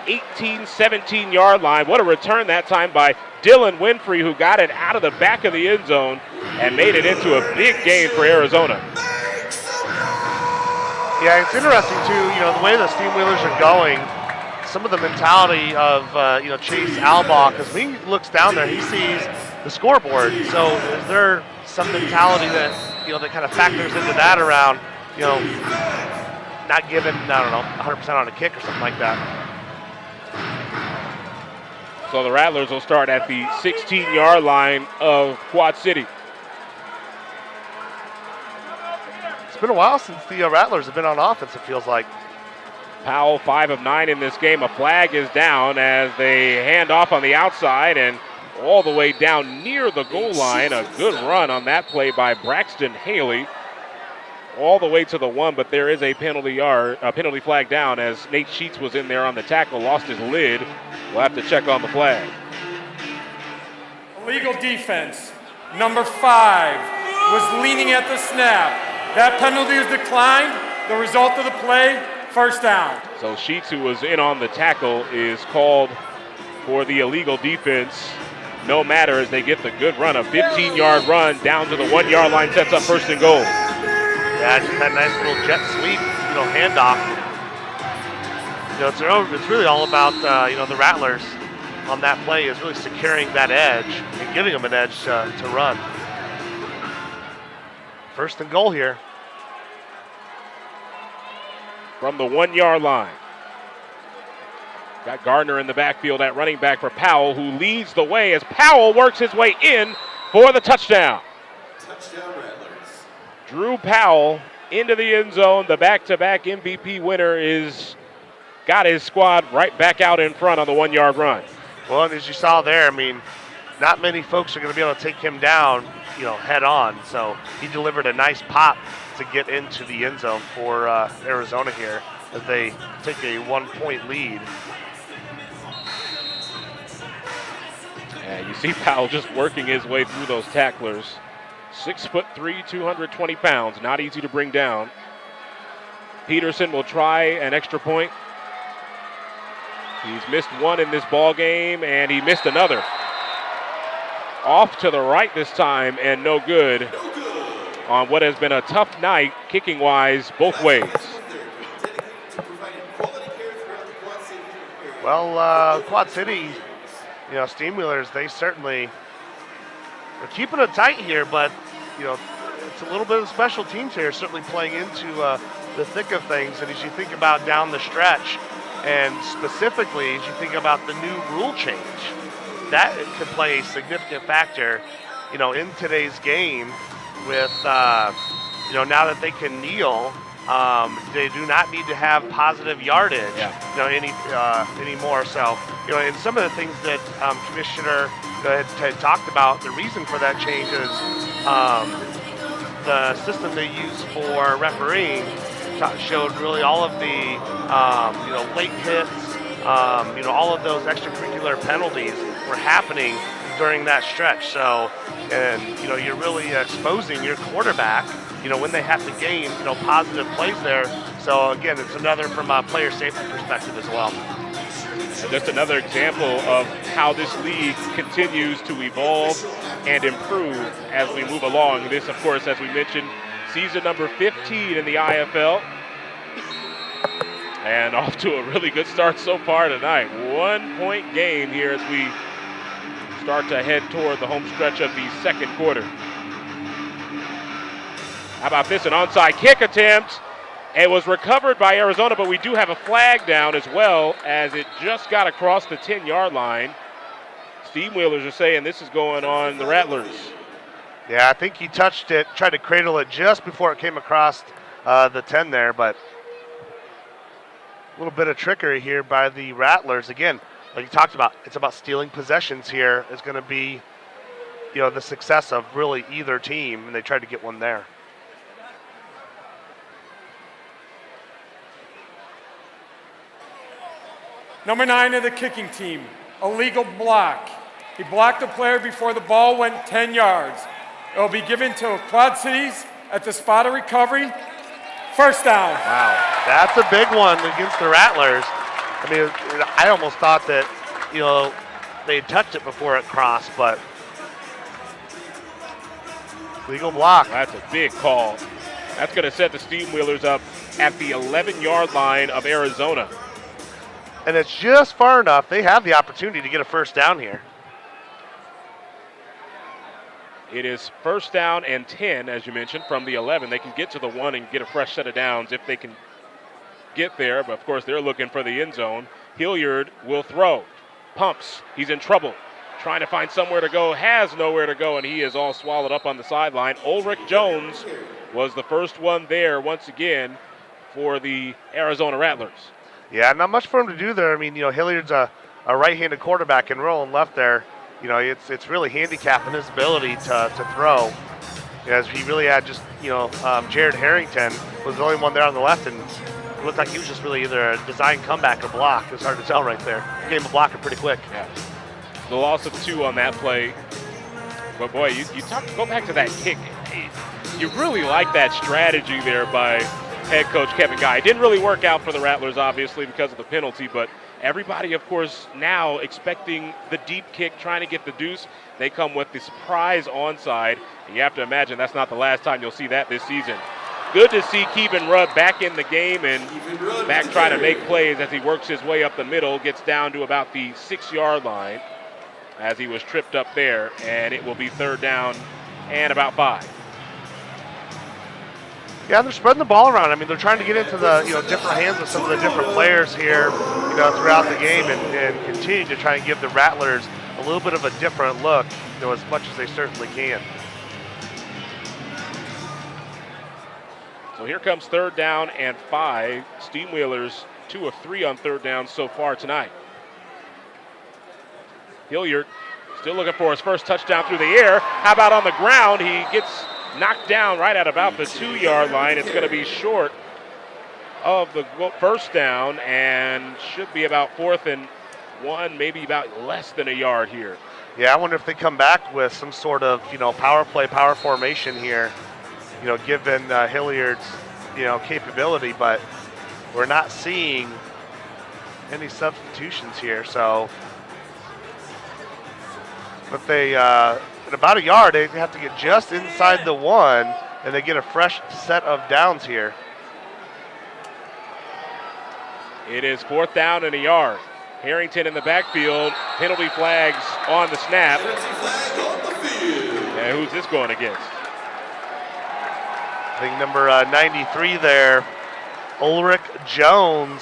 18, 17-yard line. What a return that time by Dylan Winfrey, who got it out of the back of the end zone and made it into a big gain for Arizona. Yeah, it's interesting, too, you know, the way the Steamwheelers are going, some of the mentality of, Chase Albaugh, because when he looks down there, he sees the scoreboard. So is there some mentality that, you know, that kind of factors into that around, you know, not giving, 100% on a kick or something like that? So the Rattlers will start at the 16-yard line of Quad City. It's been a while since the Rattlers have been on offense, it feels like. Powell 5 of 9 in this game. A flag is down as they hand off on the outside and all the way down near the goal line. A good run on that play by Braxton Haley. All the way to the 1, but there is a penalty flag down as Nate Sheets was in there on the tackle, lost his lid. We'll have to check on the flag. Illegal defense. Number 5 was leaning at the snap. That penalty is declined. The result of the play, first down. So Sheets, who was in on the tackle, is called for the illegal defense. No matter as they get the good run, a 15-yard run down to the 1-yard line, sets up first and goal. Yeah, just that nice little jet sweep, handoff. It's really all about, the Rattlers on that play is really securing that edge and giving them an edge to run. First and goal here. From the 1-yard line. Got Gardner in the backfield at running back for Powell, who leads the way as Powell works his way in for the touchdown. Touchdown Rattlers. Drew Powell into the end zone. The back-to-back MVP winner got his squad right back out in front on the 1-yard run. Well, and as you saw there, not many folks are going to be able to take him down, head on. So he delivered a nice pop to get into the end zone for Arizona here as they take a 1-point lead. And you see Powell just working his way through those tacklers. 6'3", 220 pounds, not easy to bring down. Peterson will try an extra point. He's missed one in this ball game, and he missed another. Off to the right this time, and no good on what has been a tough night kicking-wise both ways. Well, Quad City, Steamwheelers, they certainly are keeping it tight here, but, it's a little bit of special teams here, certainly playing into the thick of things. And as you think about down the stretch, and specifically as you think about the new rule change, that could play a significant factor, in today's game with, now that they can kneel, they do not need to have positive yardage, anymore. So, and some of the things that Commissioner had talked about, the reason for that change is the system they use for refereeing showed really all of the, late hits, all of those extracurricular penalties were happening during that stretch. So, and, you're really exposing your quarterback, when they have to gain, positive plays there. So, again, it's another from a player safety perspective as well. And just another example of how this league continues to evolve and improve as we move along. This, of course, as we mentioned, season number 15 in the IFL. And off to a really good start so far tonight. 1-point game here as we start to head toward the home stretch of the second quarter. How about this, an onside kick attempt? It was recovered by Arizona, but we do have a flag down as well as it just got across the 10-yard line. Steamwheelers are saying this is going on the Rattlers. Yeah, I think he touched it, tried to cradle it just before it came across the 10 there, but a little bit of trickery here by the Rattlers. Again, like you talked about, it's about stealing possessions here is going to be, the success of really either team, and they tried to get one there. Number 9 of the kicking team, illegal block. He blocked the player before the ball went 10 yards. It will be given to Quad Cities at the spot of recovery. First down. Wow, that's a big one against the Rattlers. I mean, I almost thought that, they had touched it before it crossed, but legal block. That's a big call. That's going to set the Steamwheelers up at the 11-yard line of Arizona. And it's just far enough. They have the opportunity to get a first down here. It is first down and 10, as you mentioned, from the 11. They can get to the 1 and get a fresh set of downs if they can get there. But, of course, they're looking for the end zone. Hilliard will throw. Pumps. He's in trouble. Trying to find somewhere to go. Has nowhere to go, and he is all swallowed up on the sideline. Ulrich Jones was the first one there once again for the Arizona Rattlers. Yeah, not much for him to do there. I mean, Hilliard's a right-handed quarterback and rolling left there. It's really handicapping his ability to throw. As he really had just, Jared Harrington was the only one there on the left, and it looked like he was just really either a design comeback or block. It's hard to tell right there. Became a blocker pretty quick. Yeah. The loss of 2 on that play. But boy, go back to that kick. You really like that strategy there by head coach Kevin Guy. It didn't really work out for the Rattlers, obviously, because of the penalty, but everybody, of course, now expecting the deep kick, trying to get the deuce. They come with the surprise onside, and you have to imagine that's not the last time you'll see that this season. Good to see Keeban Rudd back in the game and back trying to make plays as he works his way up the middle, gets down to about the 6-yard line as he was tripped up there, and it will be third down and about 5. Yeah, they're spreading the ball around. I mean, they're trying to get into the different hands of some of the different players here, throughout the game, and continue to try and give the Rattlers a little bit of a different look, as much as they certainly can. So here comes third down and 5. Steamwheelers 2 of 3 on third down so far tonight. Hilliard still looking for his first touchdown through the air. How about on the ground? He gets knocked down right at about the 2-yard line. It's going to be short of the first down and should be about 4th and 1, maybe about less than a yard here. Yeah, I wonder if they come back with some sort of, power play, power formation here, given Hilliard's, capability, but we're not seeing any substitutions here. So, but they, at about a yard, they have to get just inside the 1 and they get a fresh set of downs here. It is 4th down and a yard. Harrington in the backfield. Penalty flags on the snap. And who's this going against? I think number 93 there, Ulrich Jones.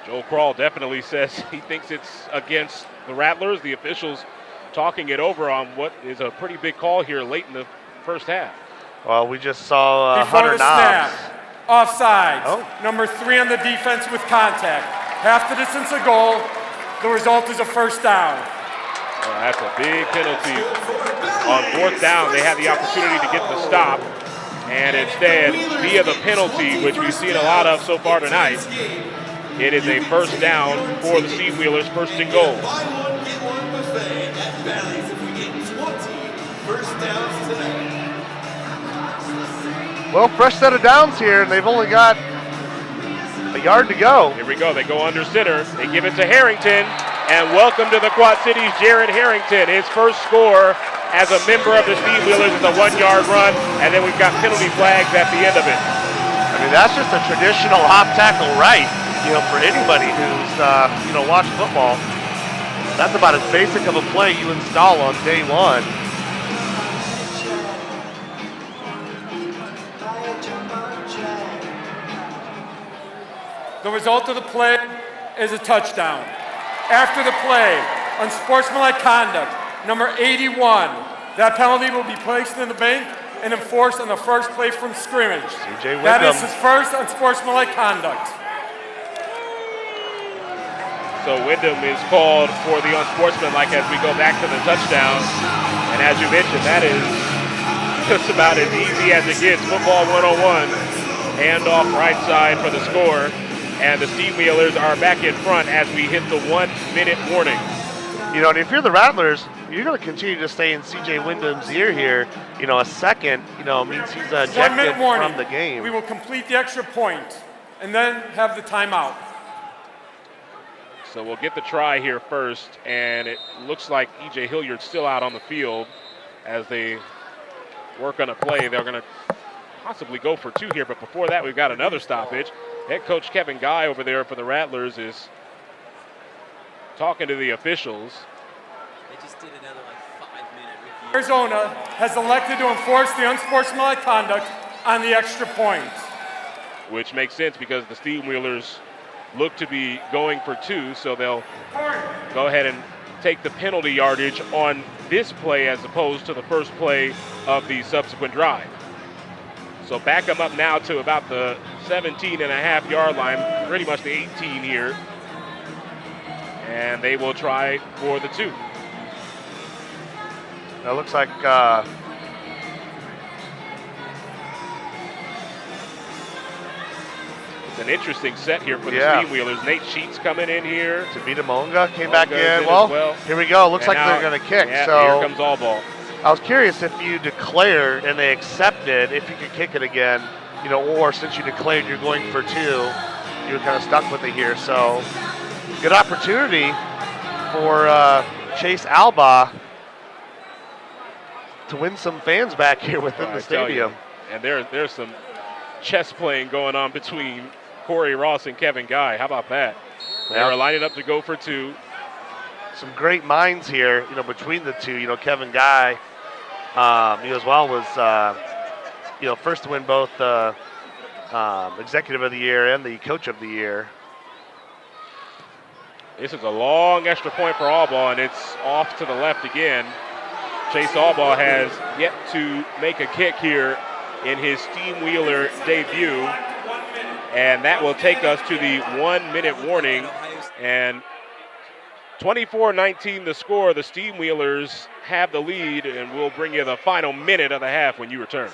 Joel Kral definitely says he thinks it's against the Rattlers. The officials talking it over on what is a pretty big call here late in the first half. Well, we just saw Before Hunter the snap, Knobs. offsides. Oh. Number 3 on the defense with contact. Half the distance of goal. The result is a first down. Well, that's a big penalty. On 4th down, they had the opportunity to get the stop. And instead, via the penalty, which we've seen a lot of so far tonight, it is a first down for the Steamwheelers, 1st and goal. Buy one, get one buffet at Bally's if we get 20 first downs tonight. Well, fresh set of downs here, and they've only got a yard to go. Here we go. They go under center. They give it to Harrington. And welcome to the Quad Cities, Jared Harrington. His first score as a member of the Steamwheelers is a 1-yard run. And then we've got penalty flags at the end of it. I mean, that's just a traditional hop tackle right, for anybody who's, watched football. That's about as basic of a play you install on day one. The result of the play is a touchdown. After the play, unsportsmanlike conduct, number 81. That penalty will be placed in the bank and enforced on the first play from scrimmage. CJ That is Wyndham. his first unsportsmanlike conduct. So Wyndham is called for the unsportsmanlike as we go back to the touchdown. And as you mentioned, that is just about as easy as it gets. Football 101. Handoff right side for the score. And the Steamwheelers are back in front as we hit the 1-minute warning. And if you're the Rattlers, you're going to continue to stay in CJ Wyndham's ear here. A second, means he's 1 ejected minute warning. from the game. We will complete the extra point and then have the timeout. So we'll get the try here first, and it looks like E.J. Hilliard's still out on the field as they work on a play. They're going to possibly go for 2 here, but before that, we've got another stoppage. Head coach Kevin Guy over there for the Rattlers is talking to the officials. They just did another 5-minute review. Arizona has elected to enforce the unsportsmanlike conduct on the extra point. Which makes sense because the Steamwheelers look to be going for 2, so they'll go ahead and take the penalty yardage on this play as opposed to the first play of the subsequent drive. So back them up now to about the 17.5-yard line, pretty much the 18 here. And they will try for the 2. That looks like it's an interesting set here for the Steamwheelers. Nate Sheets coming in here. Tavita Monga came back in. Well, here we go. Looks and like they're going to kick. Yeah, so here comes all ball. I was curious if you declared and they accepted, if you could kick it again, or since you declared you're going for 2, you were kind of stuck with it here. So good opportunity for Chase Alba to win some fans back here within the stadium. And there's some chess playing going on between Corey Ross and Kevin Guy. How about that? They are lining up to go for 2. Some great minds here, between the two. Kevin Guy, as well was, first to win both the Executive of the Year and the Coach of the Year. This is a long extra point for Allball, and it's off to the left again. Chase Allball has yet to make a kick here in his Steamwheeler debut, and that will take us to the 1-minute warning. And 24-19 the score. The Steamwheelers have the lead, and we'll bring you the final minute of the half when you return.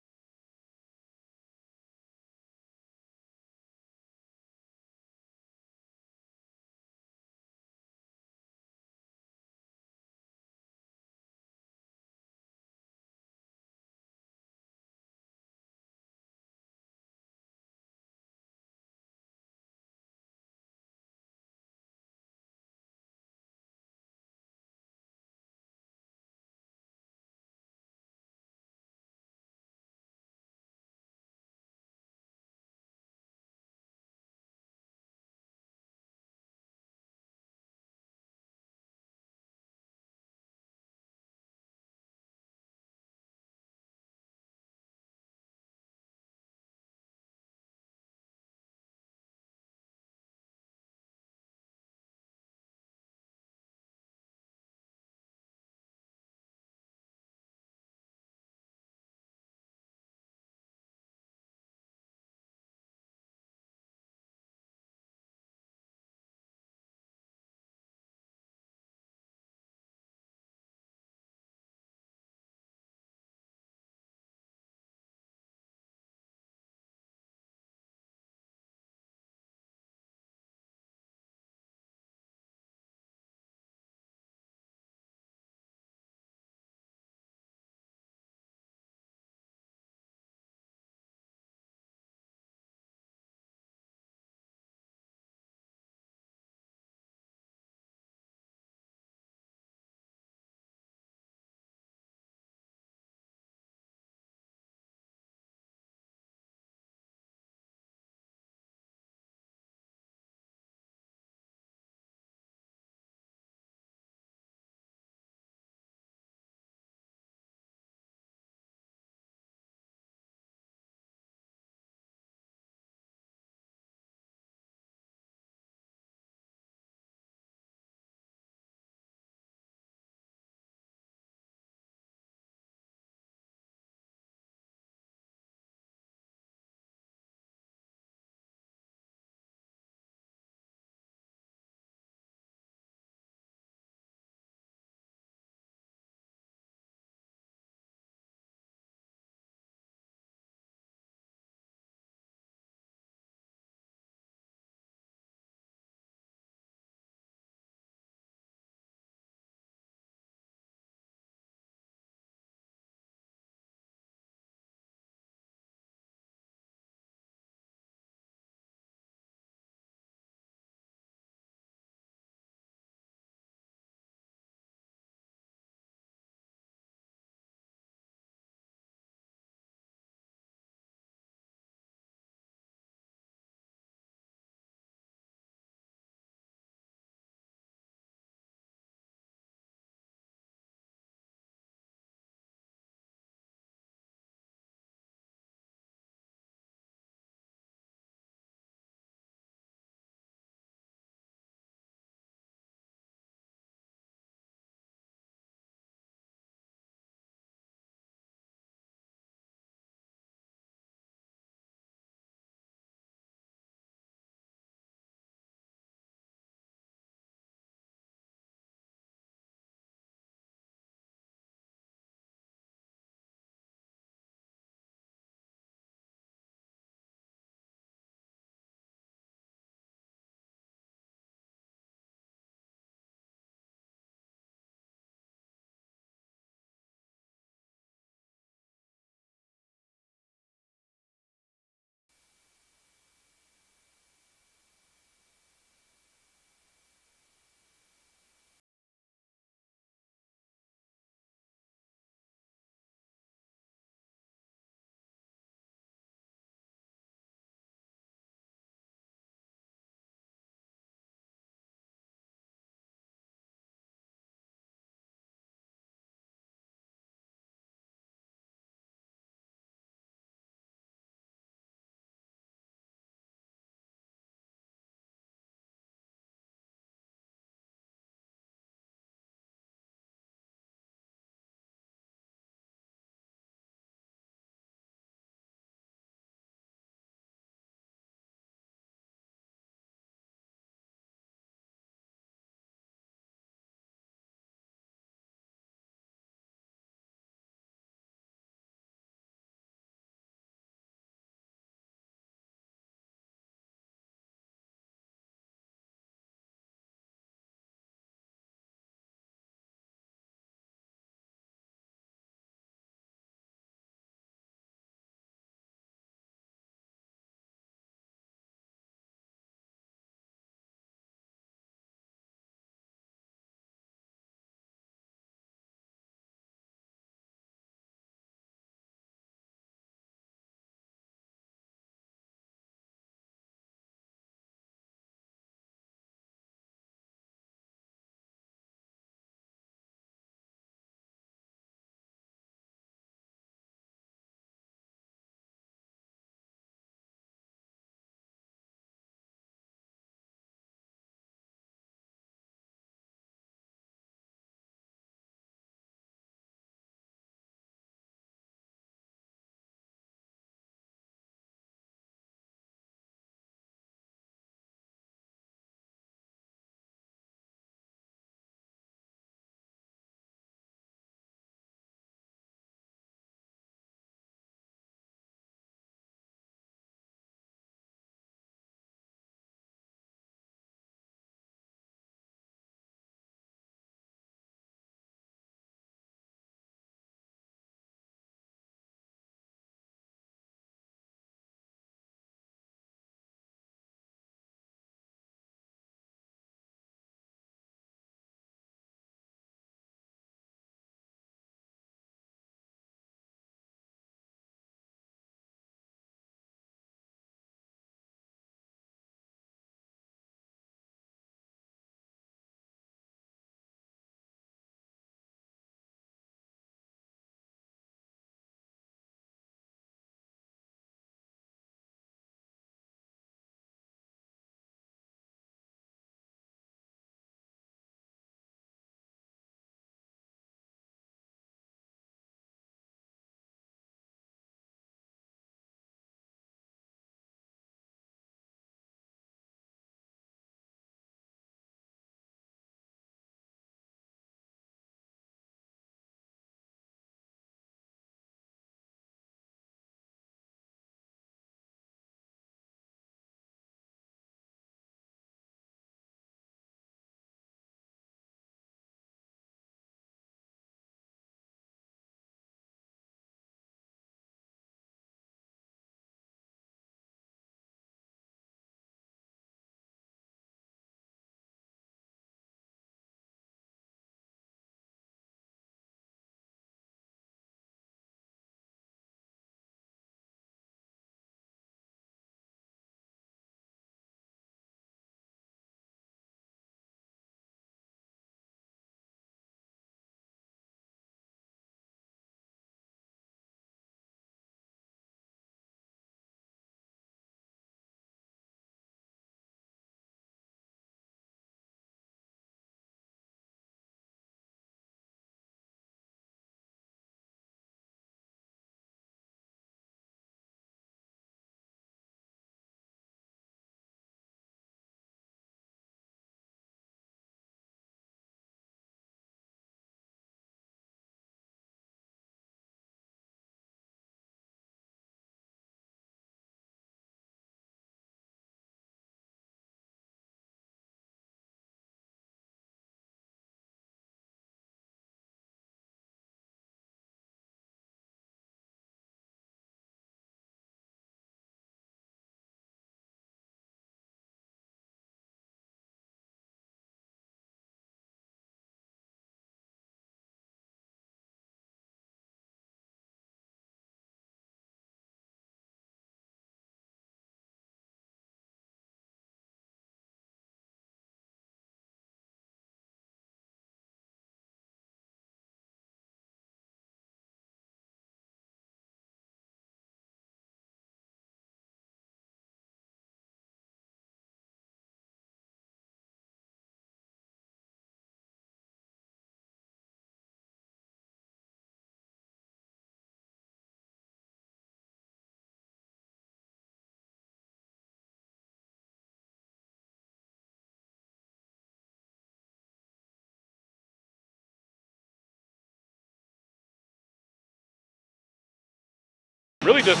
really just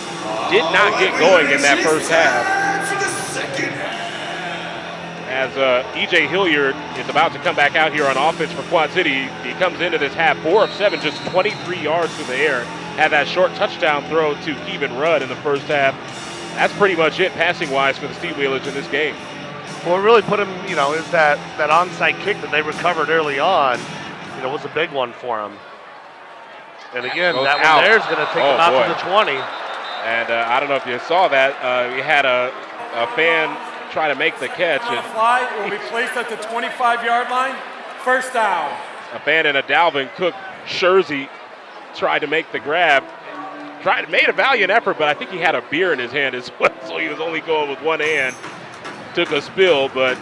did not get going in that first half. As E.J. Hilliard is about to come back out here on offense for Quad City. He comes into this half 4 of 7, just 23 yards through the air. Had that short touchdown throw to Kevin Rudd in the first half. That's pretty much it passing-wise for the Steamwheelers in this game. What really put him, is that onside kick that they recovered early on, was a big one for him. And again, that one there is going to take him out to the 20. And I don't know if you saw that. We had a fan try to make the catch. On the fly, will be placed at the 25-yard line. First down. A fan in a Dalvin Cook jersey tried to make the grab. Made a valiant effort, but I think he had a beer in his hand as well, so he was only going with one hand. Took a spill, but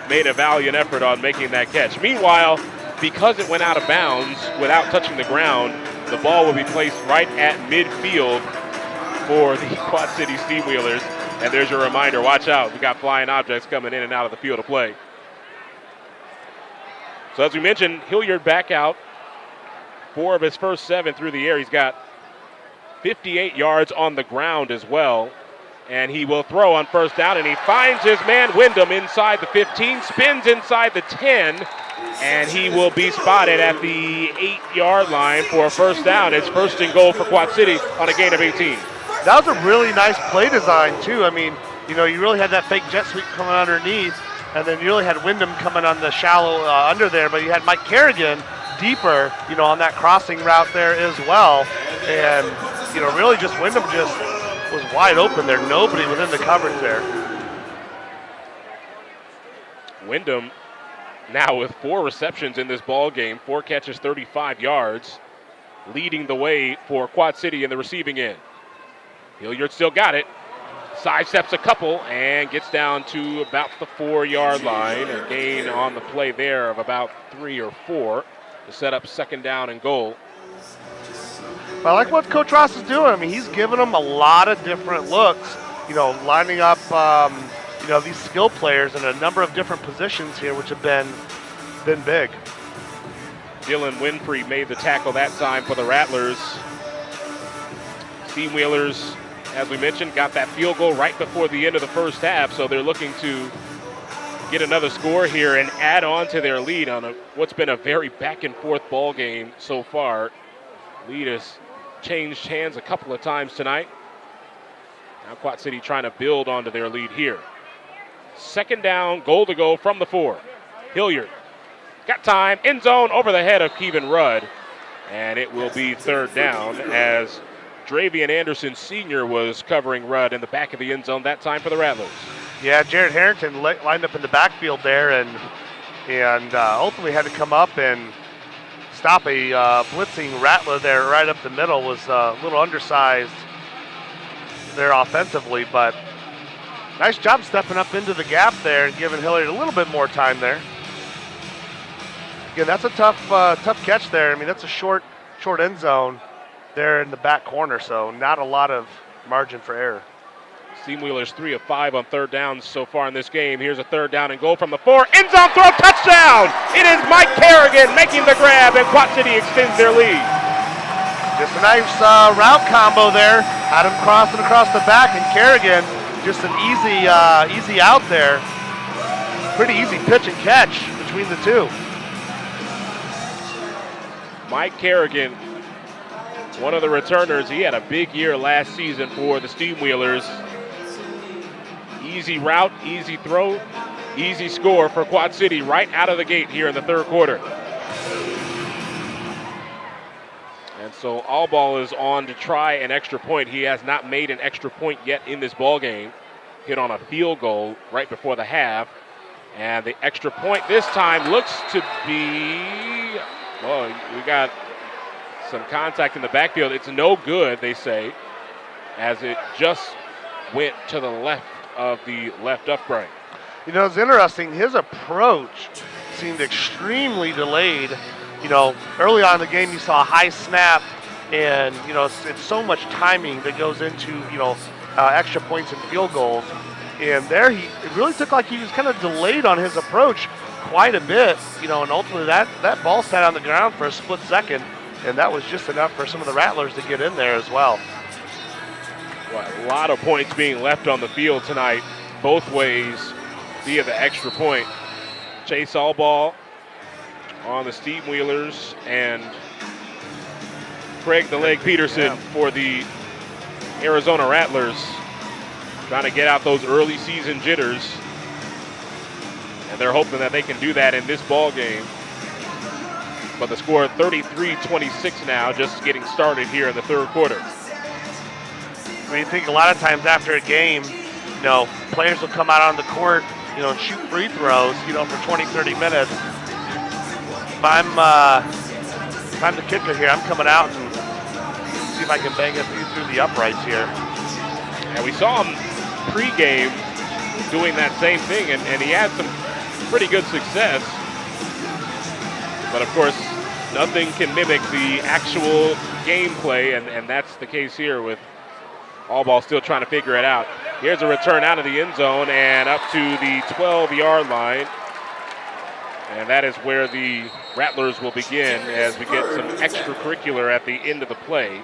made a valiant effort on making that catch. Meanwhile, because it went out of bounds without touching the ground, the ball will be placed right at midfield for the Quad City Steamwheelers. And there's your reminder, watch out. We got flying objects coming in and out of the field of play. So as we mentioned, Hilliard back out. 4 of his first 7 through the air. He's got 58 yards on the ground as well. And he will throw on first down, and he finds his man Wyndham inside the 15, spins inside the 10, and he will be spotted at the 8-yard line for a first down. It's first and goal for Quad City on a gain of 18. That was a really nice play design, too. I mean, you really had that fake jet sweep coming underneath, and then you really had Wyndham coming on the shallow under there, but you had Mike Kerrigan deeper, on that crossing route there as well. And, really just Wyndham just was wide open there. Nobody within the coverage there. Wyndham now with 4 receptions in this ball game, 4 catches, 35 yards, leading the way for Quad City in the receiving end. Hilliard still got it. Sidesteps a couple and gets down to about the 4-yard line. A gain on the play there of about 3 or 4 to set up second down and goal. I like what Coach Ross is doing. I mean, he's giving them a lot of different looks, lining up, these skill players in a number of different positions here, which have been big. Dylan Winfrey made the tackle that time for the Rattlers. Steamwheelers, as we mentioned, got that field goal right before the end of the first half, so they're looking to get another score here and add on to their lead on what's been a very back-and-forth ball game so far. Lead has changed hands a couple of times tonight. Now Quad City trying to build onto their lead here. Second down, goal to go from the 4. Hilliard got time, end zone over the head of Kevin Rudd, and it will be third down as Dravian Anderson Sr. was covering Rudd in the back of the end zone that time for the Rattlers. Yeah, Jared Harrington lined up in the backfield there and ultimately had to come up and stop a blitzing Rattler there right up the middle. Was a little undersized there offensively, but nice job stepping up into the gap there and giving Hilliard a little bit more time there. Again, that's a tough catch there. I mean, that's a short end zone there in the back corner, so not a lot of margin for error. Steamwheelers 3 of 5 on third downs so far in this game. Here's a third down and goal from the 4. End zone throw, touchdown! It is Mike Kerrigan making the grab, and Quad City extends their lead. Just a nice route combo there. Had him crossing across the back, and Kerrigan just an easy out there. Pretty easy pitch and catch between the two. Mike Kerrigan, one of the returners. He had a big year last season for the Steamwheelers. Easy route, easy throw, easy score for Quad City right out of the gate here in the third quarter. And so Allball is on to try an extra point. He has not made an extra point yet in this ball game. Hit on a field goal right before the half. And the extra point this time looks to be, well, we got some contact in the backfield. It's no good, they say, as it just went to the left of the left upright. It's interesting. His approach seemed extremely delayed. Early on in the game, you saw a high snap, and, it's so much timing that goes into, extra points and field goals. And there, it really took like he was kind of delayed on his approach quite a bit, and ultimately that ball sat on the ground for a split second, and that was just enough for some of the Rattlers to get in there as well. A lot of points being left on the field tonight, both ways via the extra point. Chase all ball on the Steamwheelers and Craig the Leg Peterson for the Arizona Rattlers, trying to get out those early season jitters. And they're hoping that they can do that in this ball game. But the score 33-26 now, just getting started here in the third quarter. I mean, you think a lot of times after a game, players will come out on the court, and shoot free throws, for 20, 30 minutes. If I'm the kicker here, I'm coming out and see if I can bang a few through the uprights here. And we saw him pregame doing that same thing, and he had some pretty good success. But of course, nothing can mimic the actual gameplay, and that's the case here with all ball still trying to figure it out. Here's a return out of the end zone and up to the 12-yard line. And that is where the Rattlers will begin as we get some extracurricular at the end of the play.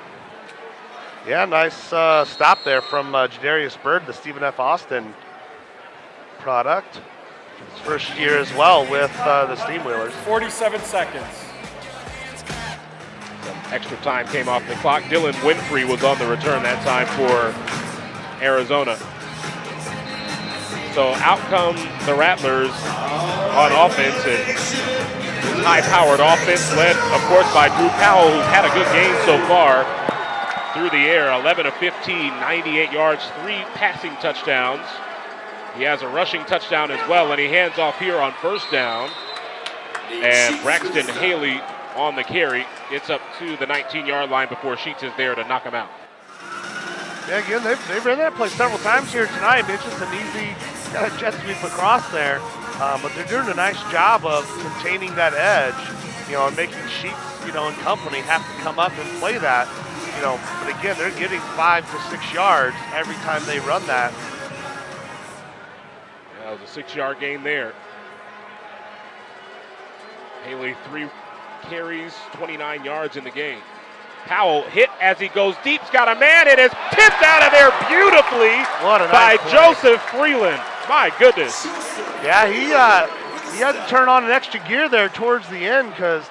Yeah, nice stop there from Jadarius Bird, the Stephen F. Austin product. His first year as well with the Steamwheelers. 47 seconds. Some extra time came off the clock. Dylan Winfrey was on the return that time for Arizona. So out come the Rattlers on offense. And this high-powered offense led, of course, by Drew Powell, who's had a good game so far through the air. 11 of 15, 98 yards, 3 passing touchdowns. He has a rushing touchdown as well, and he hands off here on first down. And Braxton Haley on the carry gets up to the 19-yard line before Sheets is there to knock him out. Yeah, again, they've ran that play several times here tonight. I mean, it's just an easy kind of jet sweep across there. But they're doing a nice job of containing that edge, and making Sheets, and company have to come up and play that. But again, they're getting 5 to 6 yards every time they run that. Yeah, it was a 6-yard gain there. Haley 3 carries, 29 yards in the game. Powell hit as he goes deep. He's got a man. It is tipped out of there beautifully by Joseph Freeland. My goodness. Yeah, he had to turn on an extra gear there towards the end because,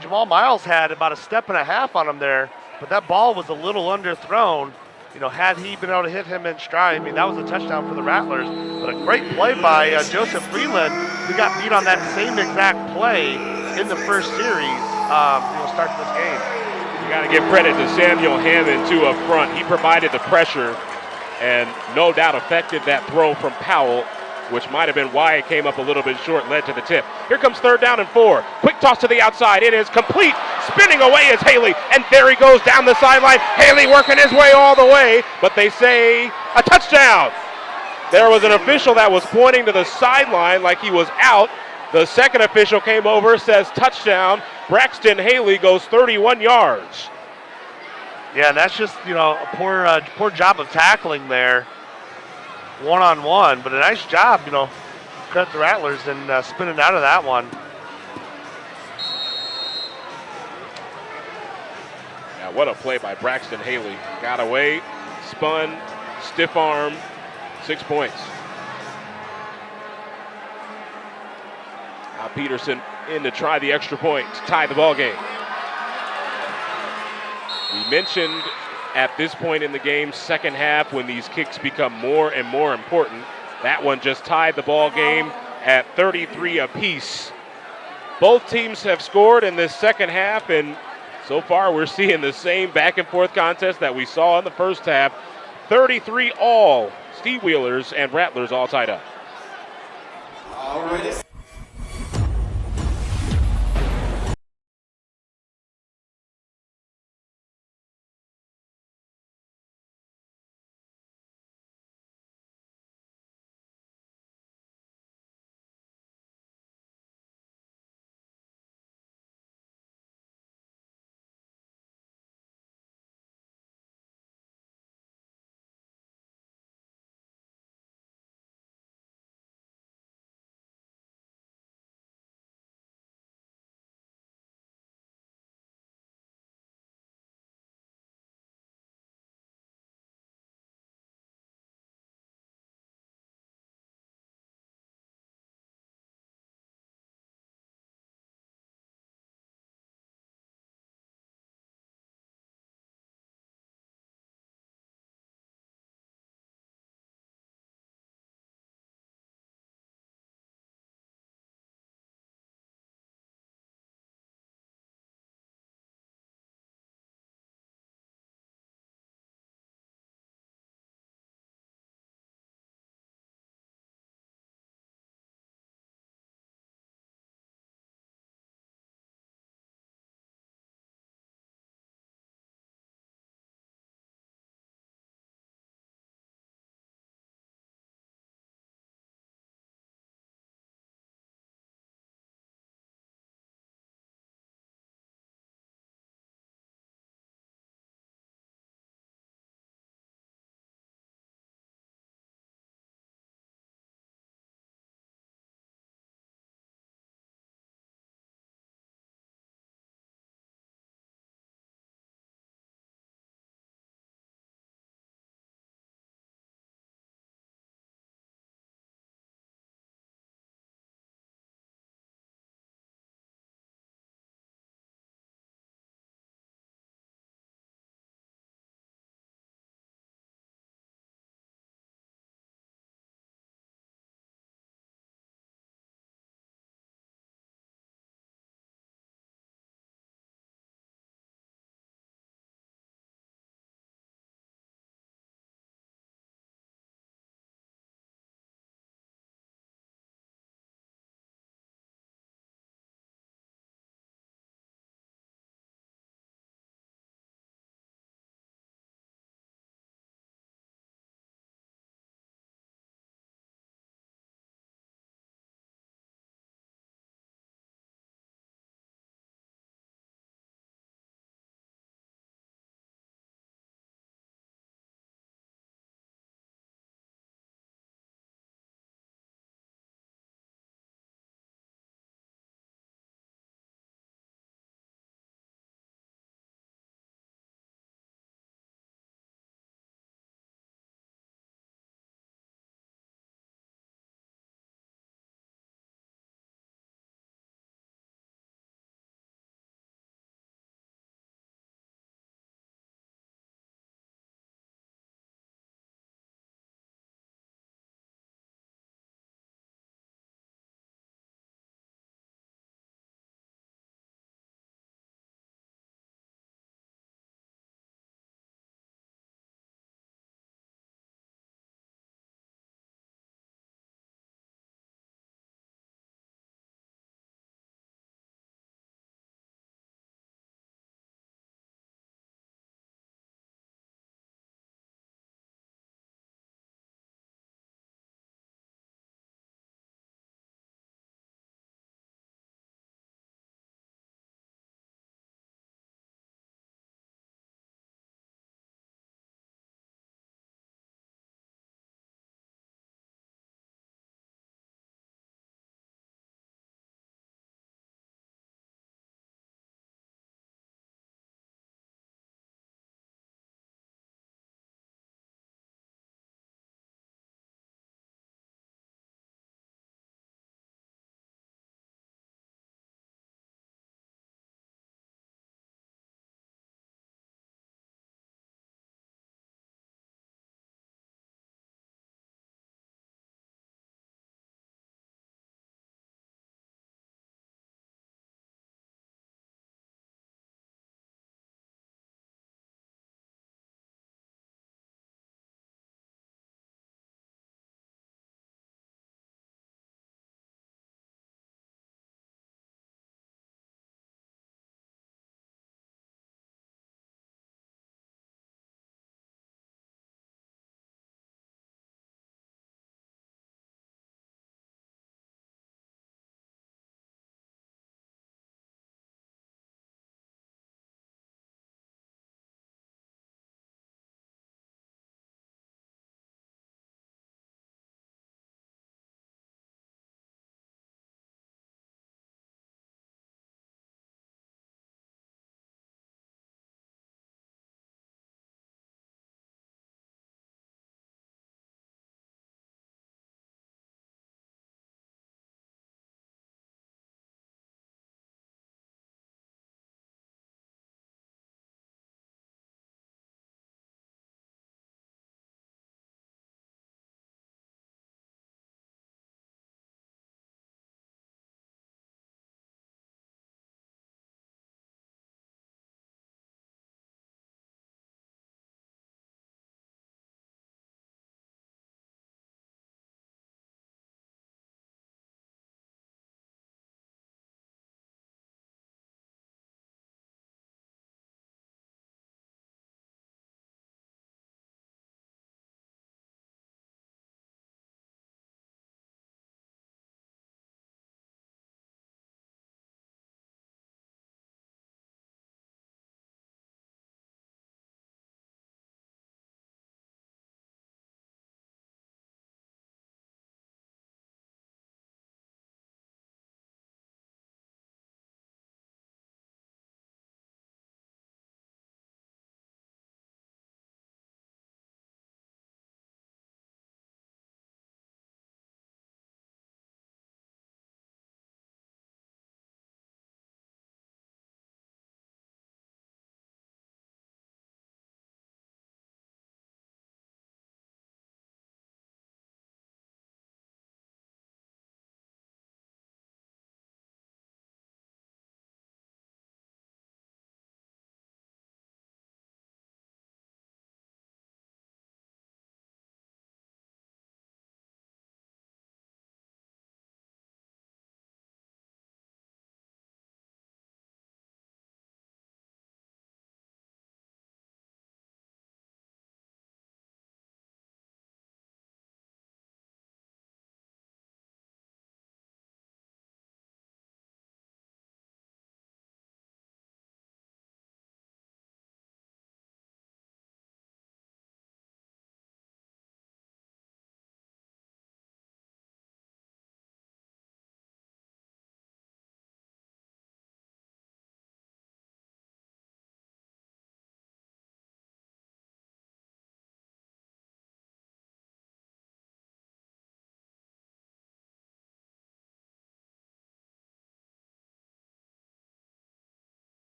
Jamal Miles had about a step and a half on him there, but that ball was a little underthrown. Had he been able to hit him in stride, that was a touchdown for the Rattlers. But a great play by Joseph Freeland, who got beat on that same exact play in the first series, start this game. You got to give credit to Samuel Hammond, too, up front. He provided the pressure and no doubt affected that throw from Powell, which might have been why it came up a little bit short, led to the tip. Here comes 3rd down and 4. Quick toss to the outside. It is complete. Spinning away is Haley, and there he goes down the sideline. Haley working his way all the way, but they say a touchdown. There was an official that was pointing to the sideline like he was out. The second official came over, says touchdown. Braxton Haley goes 31 yards. Yeah, and that's just, a poor job of tackling there, one-on-one, but a nice job, credit the Rattlers and spinning out of that one. Yeah, what a play by Braxton Haley. Got away, spun, stiff arm, 6 points. Now Peterson in to try the extra point to tie the ball game. We mentioned at this point in the game, second half, when these kicks become more and more important. That one just tied the ball game at 33 apiece. Both teams have scored in this second half, and so far we're seeing the same back and forth contest that we saw in the first half. 33 all. Steamwheelers and Rattlers all tied up. All right.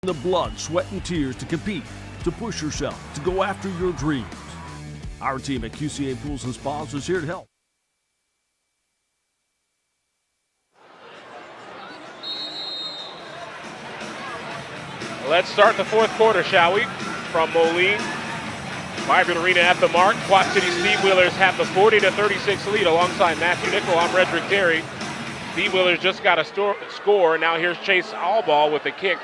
The blood, sweat, and tears to compete, to push yourself, to go after your dreams. Our team at QCA Pools and Spas is here to help. Let's start the fourth quarter, shall we? From Moline. Vibrant Arena at the mark. Quad City Steamwheelers have the 40-36 lead alongside Matthew Nickel. I'm Redrick Terry. Steamwheelers just got a score. Now here's Chase Allball with the kick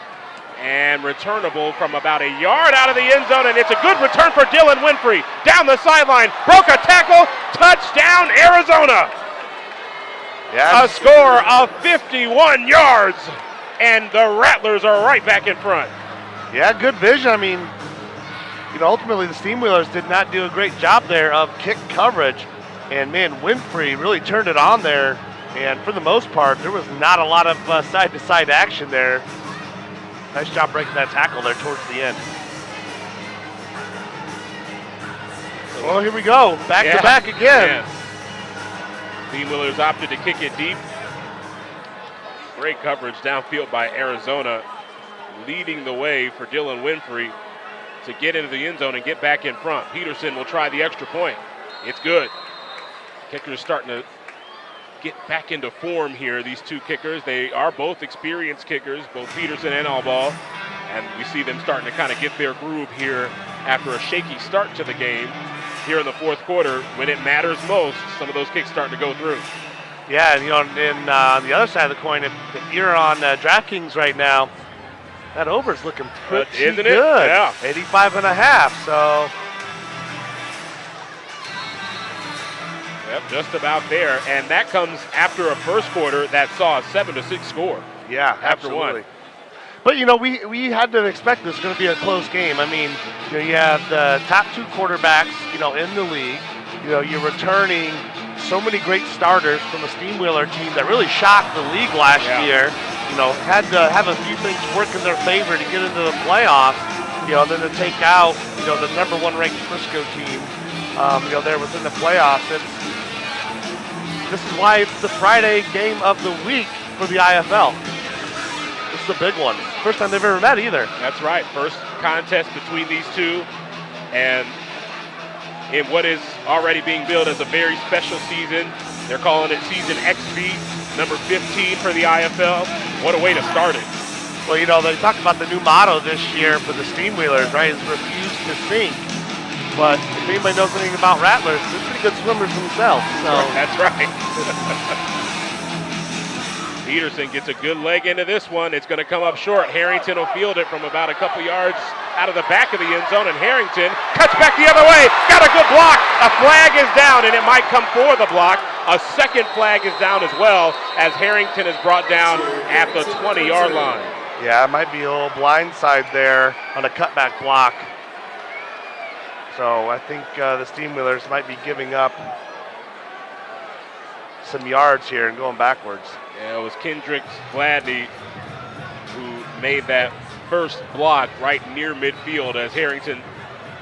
and returnable from about a yard out of the end zone, and it's a good return for Dylan Winfrey. Down the sideline, broke a tackle, touchdown Arizona. Yeah. A score of 51 yards, and the Rattlers are right back in front. Yeah, good vision. I mean, ultimately the Steamwheelers did not do a great job there of kick coverage, and man, Winfrey really turned it on there, and for the most part, there was not a lot of side-to-side action there. Nice job breaking that tackle there towards the end. Well, here we go. Back to back again. Steamwheelers opted to kick it deep. Great coverage downfield by Arizona, leading the way for Dylan Winfrey to get into the end zone and get back in front. Peterson will try the extra point. It's good. Kickers starting to get back into form here, these two kickers. They are both experienced kickers, both Peterson and Allball, and we see them starting to kind of get their groove here after a shaky start to the game. Here in the fourth quarter, when it matters most, some of those kicks starting to go through. Yeah, and on the other side of the coin, if you're on DraftKings right now, that over's looking pretty isn't it? good. Yeah. 85.5, so. Yep, just about there, and that comes after a first quarter that saw a 7-6 score. Yeah, after absolutely. one. But we had to expect this was going to be a close game. I mean, you have the top two quarterbacks, in the league. You're returning so many great starters from a Steamwheeler team that really shocked the league last year. Had to have a few things work in their favor to get into the playoffs. Then to take out, the number one ranked Frisco team, there within the playoffs. This is why it's the Friday game of the week for the IFL. This is a big one. First time they've ever met either. That's right. First contest between these two, and in what is already being billed as a very special season. They're calling it Season XV, number 15 for the IFL. What a way to start it. Well, they talk about the new motto this year for the Steamwheelers, right, is refuse to sink. But if anybody knows anything about Rattlers, they're pretty good swimmers themselves. So. That's right. Peterson gets a good leg into this one. It's going to come up short. Harrington will field it from about a couple yards out of the back of the end zone, and Harrington cuts back the other way. Got a good block. A flag is down, and it might come for the block. A second flag is down as well, as Harrington is brought down at the 20-yard line. Yeah, it might be a little blindside there on a cutback block. So I think the Steamwheelers might be giving up some yards here and going backwards. Yeah, it was Kendrick Gladney who made that first block right near midfield as Harrington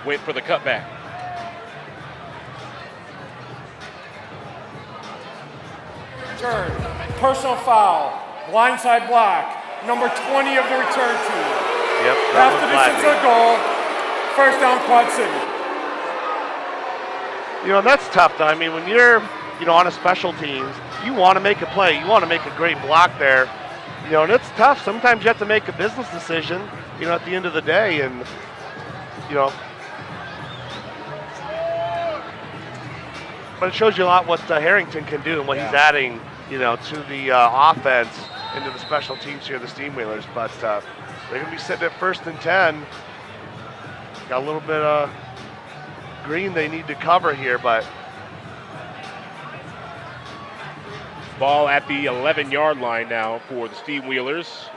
went for the cutback. Turn, personal foul, blindside block, number 20 of the return team. Yep, Half the distance to the goal, first down Quad City. That's tough though. I mean, when you're, on a special teams, you want to make a play. You want to make a great block there. And it's tough. Sometimes you have to make a business decision, at the end of the day. And, but it shows you a lot what Harrington can do and what he's adding, to the offense into the special teams here, the Steamwheelers. But they're going to be sitting at 1st and 10. Got a little bit of green they need to cover here, but. Ball at the 11-yard line now for the Steamwheelers.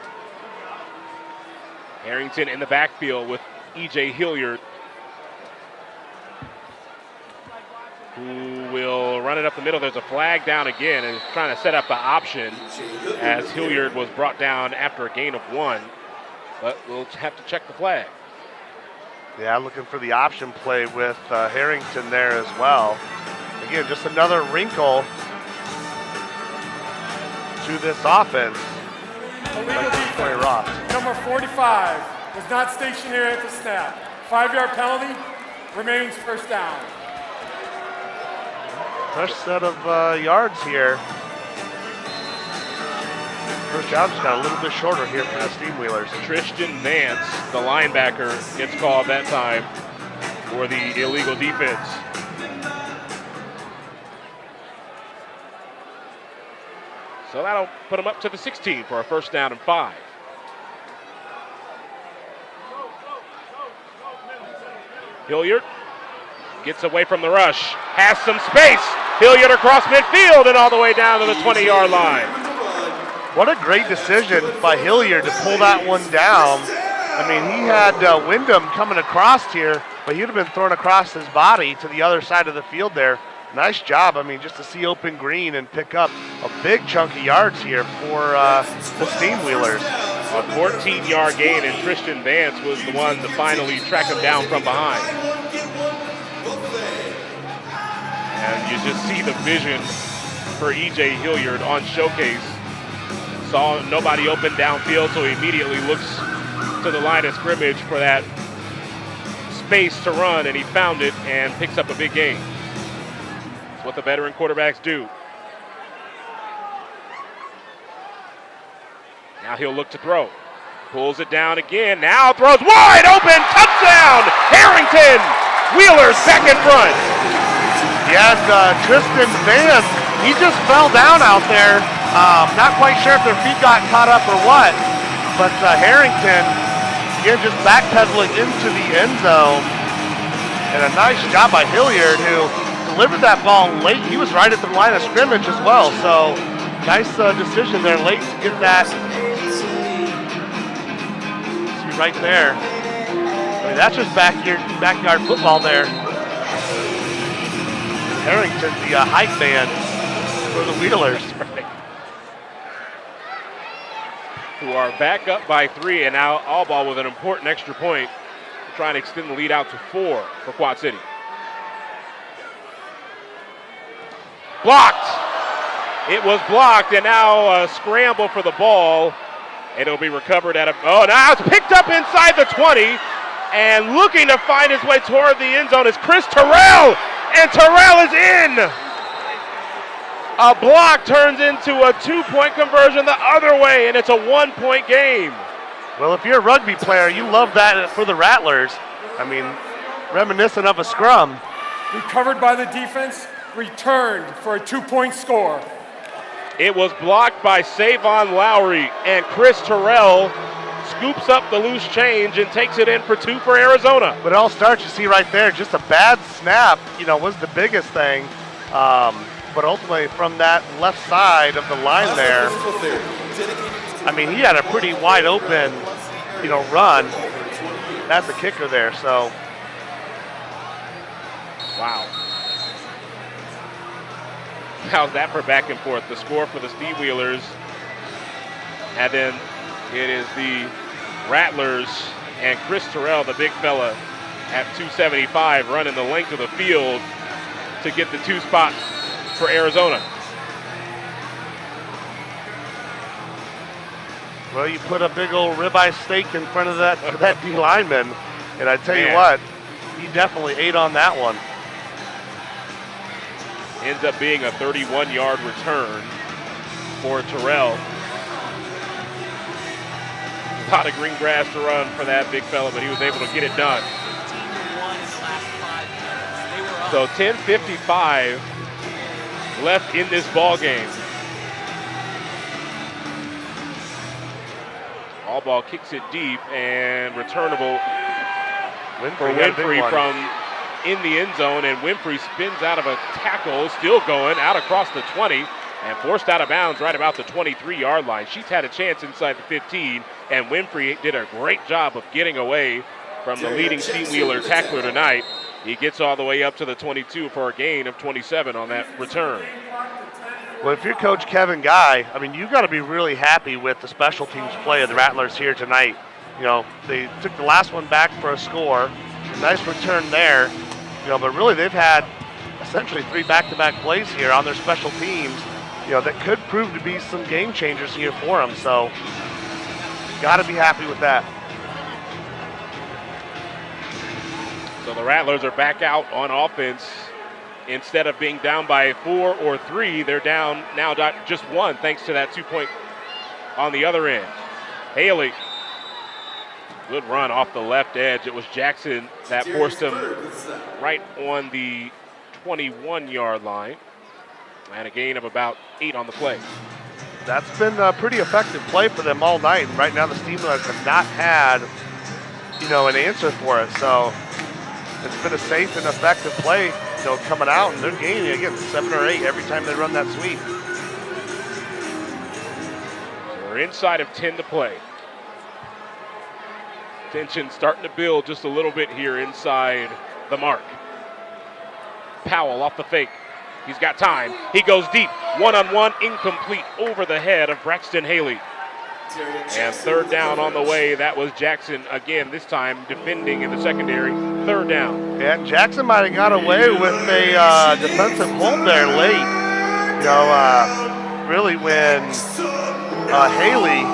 Harrington in the backfield with E.J. Hilliard, who will run it up the middle. There's a flag down again, and is trying to set up the option as Hilliard was brought down after a gain of 1. But we'll have to check the flag. Yeah, looking for the option play with Harrington there as well. Again, just another wrinkle to this offense. Illegal defense. Corey Ross. Number 45 was not stationary at the snap. 5-yard penalty, remains first down. Fresh set of yards here. First down just got a little bit shorter here for the Steamwheelers. Tristan Vance, the linebacker, gets called that time for the illegal defense. So that'll put him up to the 16 for a first down and 5. Hilliard gets away from the rush, has some space. Hilliard across midfield and all the way down to the 20-yard line. What a great decision by Hilliard to pull that one down. I mean, he had Wyndham coming across here, but he'd have been thrown across his body to the other side of the field there. Nice job. I mean, just to see open green and pick up a big chunk of yards here for the Steamwheelers. A 14-yard gain, and Tristan Vance was the one to finally track him down from behind. And you just see the vision for E.J. Hilliard on showcase. Saw nobody open downfield, so he immediately looks to the line of scrimmage for that space to run, and he found it and picks up a big gain. It's what the veteran quarterbacks do. Now he'll look to throw. Pulls it down again. Now throws wide open. Touchdown! Harrington! Wheelers back in front. Yes, Tristan Vance, he just fell down out there. Not quite sure if their feet got caught up or what, but Harrington, again, just backpedaling into the end zone. And a nice job by Hilliard, who delivered that ball late. He was right at the line of scrimmage as well, so nice decision there late to get that. See right there. I mean, that's just backyard football there. Harrington, the hype man for the Wheelers. Who are back up by 3, and now Allball with an important extra point to try and extend the lead out to 4 for Quad City. Blocked. It was blocked, and now a scramble for the ball, and it'll be recovered at now it's picked up inside the 20, and looking to find his way toward the end zone is Chris Terrell, and Terrell is in. A block turns into a 2-point conversion the other way, and it's a 1-point game. Well, if you're a rugby player, you love that for the Rattlers. I mean, reminiscent of a scrum. Recovered by the defense, returned for a 2-point score. It was blocked by Savon Lowry, and Chris Terrell scoops up the loose change and takes it in for 2 for Arizona. But it all starts, you see right there, just a bad snap, was the biggest thing. But ultimately from that left side of the line there, I mean, he had a pretty wide open, run. That's the kicker there, so. Wow. How's that for back and forth? The score for the Steamwheelers, and then it is the Rattlers and Chris Terrell, the big fella, at 275, running the length of the field to get the 2 spots for Arizona. Well, you put a big old ribeye steak in front of that D lineman, and I tell you what, he definitely ate on that one. Ends up being a 31-yard return for Terrell. A lot of green grass to run for that big fella, but he was able to get it done. So 10:55 left in this ball game. Allball kicks it deep and returnable for Winfrey from in the end zone, and Winfrey spins out of a tackle, still going out across the 20 and forced out of bounds right about the 23-yard line. She's had a chance inside the 15, and Winfrey did a great job of getting away from the leading Steamwheeler tackler tonight. He gets all the way up to the 22 for a gain of 27 on that return. Well, if you're Coach Kevin Guy, I mean, you've got to be really happy with the special teams play of the Rattlers here tonight. They took the last one back for a score. Nice return there. But really they've had essentially 3 back-to-back plays here on their special teams, that could prove to be some game changers here for them. So Got to be happy with that. So the Rattlers are back out on offense. Instead of being down by 4 or 3, they're down now just 1 thanks to that 2-point on the other end. Haley, good run off the left edge. It was Jackson that forced him right on the 21-yard line. And a gain of about 8 on the play. That's been a pretty effective play for them all night. And right now the Steamwheelers have not had, an answer for it. So it's been a safe and effective play, coming out, and they're gaining, again, 7 or 8 every time they run that sweep. So we're inside of 10 to play. Tension starting to build just a little bit here inside the mark. Powell off the fake. He's got time. He goes deep. One-on-one, incomplete over the head of Braxton Haley. And third down on the way. That was Jackson again, this time defending in the secondary. Third down. Yeah, Jackson might have got away with a defensive hold there late. Really when Haley's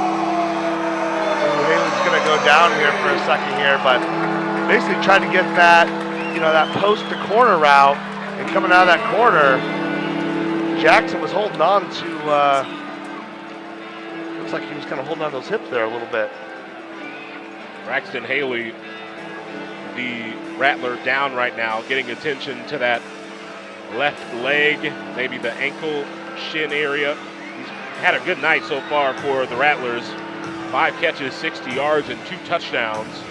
going to go down here for a second here, but basically tried to get that, that post to corner route, and coming out of that corner, Jackson was holding on to, looks like he was kind of holding on to those hips there a little bit. Braxton Haley, the Rattler, down right now, getting attention to that left leg, maybe the ankle, shin area. He's had a good night so far for the Rattlers. 5 catches, 60 yards, and 2 touchdowns.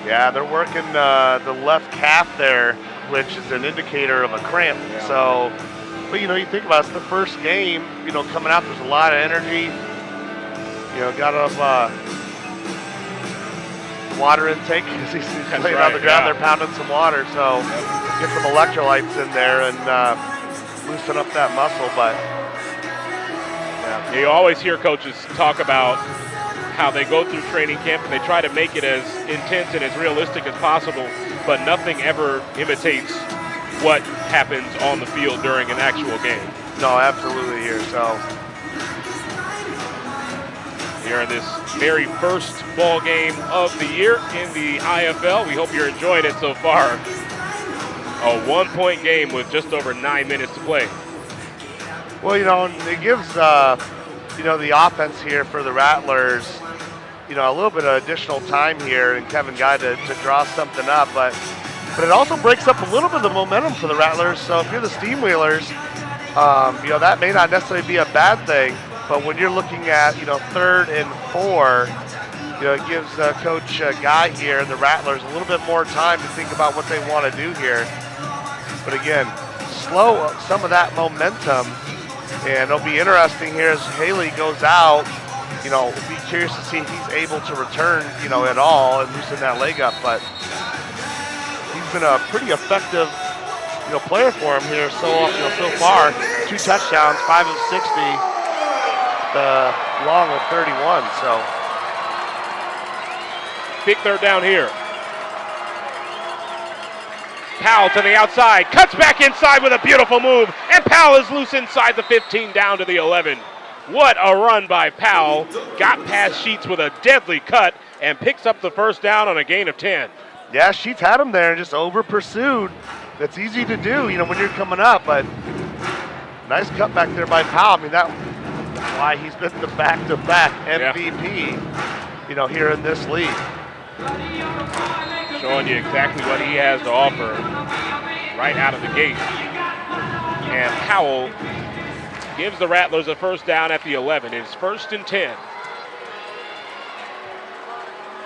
Yeah, they're working the left calf there, which is an indicator of a cramp. Yeah. So, but you think about it, it's the first game, coming out, there's a lot of energy. Got enough water intake because he's laying on the ground, they're pounding some water. So get some electrolytes in there and loosen up that muscle. But yeah, you always hear coaches talk about how they go through training camp and they try to make it as intense and as realistic as possible, but nothing ever imitates what happens on the field during an actual game. No, absolutely here. So here in this very first ball game of the year in the IFL, we hope you're enjoying it so far. A 1-point game with just over 9 minutes to play. Well, it gives the offense here for the Rattlers, a little bit of additional time here, and Kevin Guy to draw something up, but it also breaks up a little bit of the momentum for the Rattlers. So if you're the Steamwheelers, that may not necessarily be a bad thing, but when you're looking at 3rd and 4, it gives Coach Guy here and the Rattlers a little bit more time to think about what they want to do here. But again, slow some of that momentum. And it'll be interesting here as Haley goes out. We'll be curious to see if he's able to return, at all and loosen that leg up. But he's been a pretty effective, player for him here so far. 2 touchdowns, 5 of 60, the long of 31. So big third down here. Powell to the outside, cuts back inside with a beautiful move, and Powell is loose inside the 15 down to the 11. What a run by Powell. Got past Sheets with a deadly cut and picks up the first down on a gain of 10. Yeah, Sheets had him there and just over pursued. That's easy to do, when you're coming up, but nice cut back there by Powell. I mean, that's why he's been the back-to-back MVP, here in this league. Showing you exactly what he has to offer right out of the gate. And Powell gives the Rattlers a first down at the 11. It's 1st and 10.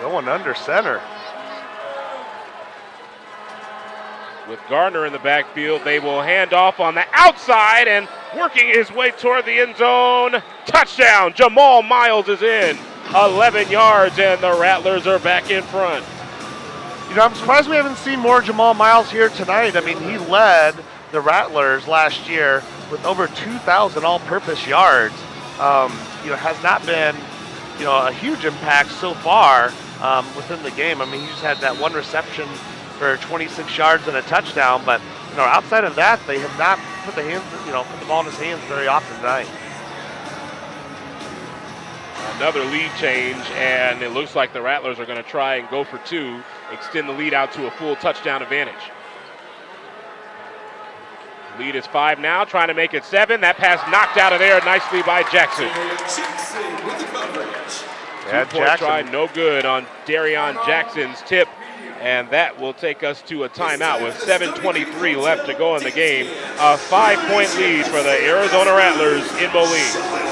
Going under center. With Gardner in the backfield, they will hand off on the outside and working his way toward the end zone. Touchdown, Jamal Miles is in. 11 yards, and the Rattlers are back in front. I'm surprised we haven't seen more Jamal Miles here tonight. I mean, he led the Rattlers last year with over 2,000 all-purpose yards. Has not been, a huge impact so far within the game. I mean, he just had that 1 reception for 26 yards and a touchdown, but outside of that, they have not put the ball in his hands very often tonight. Another lead change, and it looks like the Rattlers are going to try and go for two, extend the lead out to a full touchdown advantage. Lead is 5 now, trying to make it 7. That pass knocked out of there nicely by Jackson. Jackson with the coverage. Yeah, Two-point try, no good on Darion Jackson's tip, and that will take us to a timeout with 7:23 left to go in the game. A 5-point lead for the Arizona Rattlers in Moline.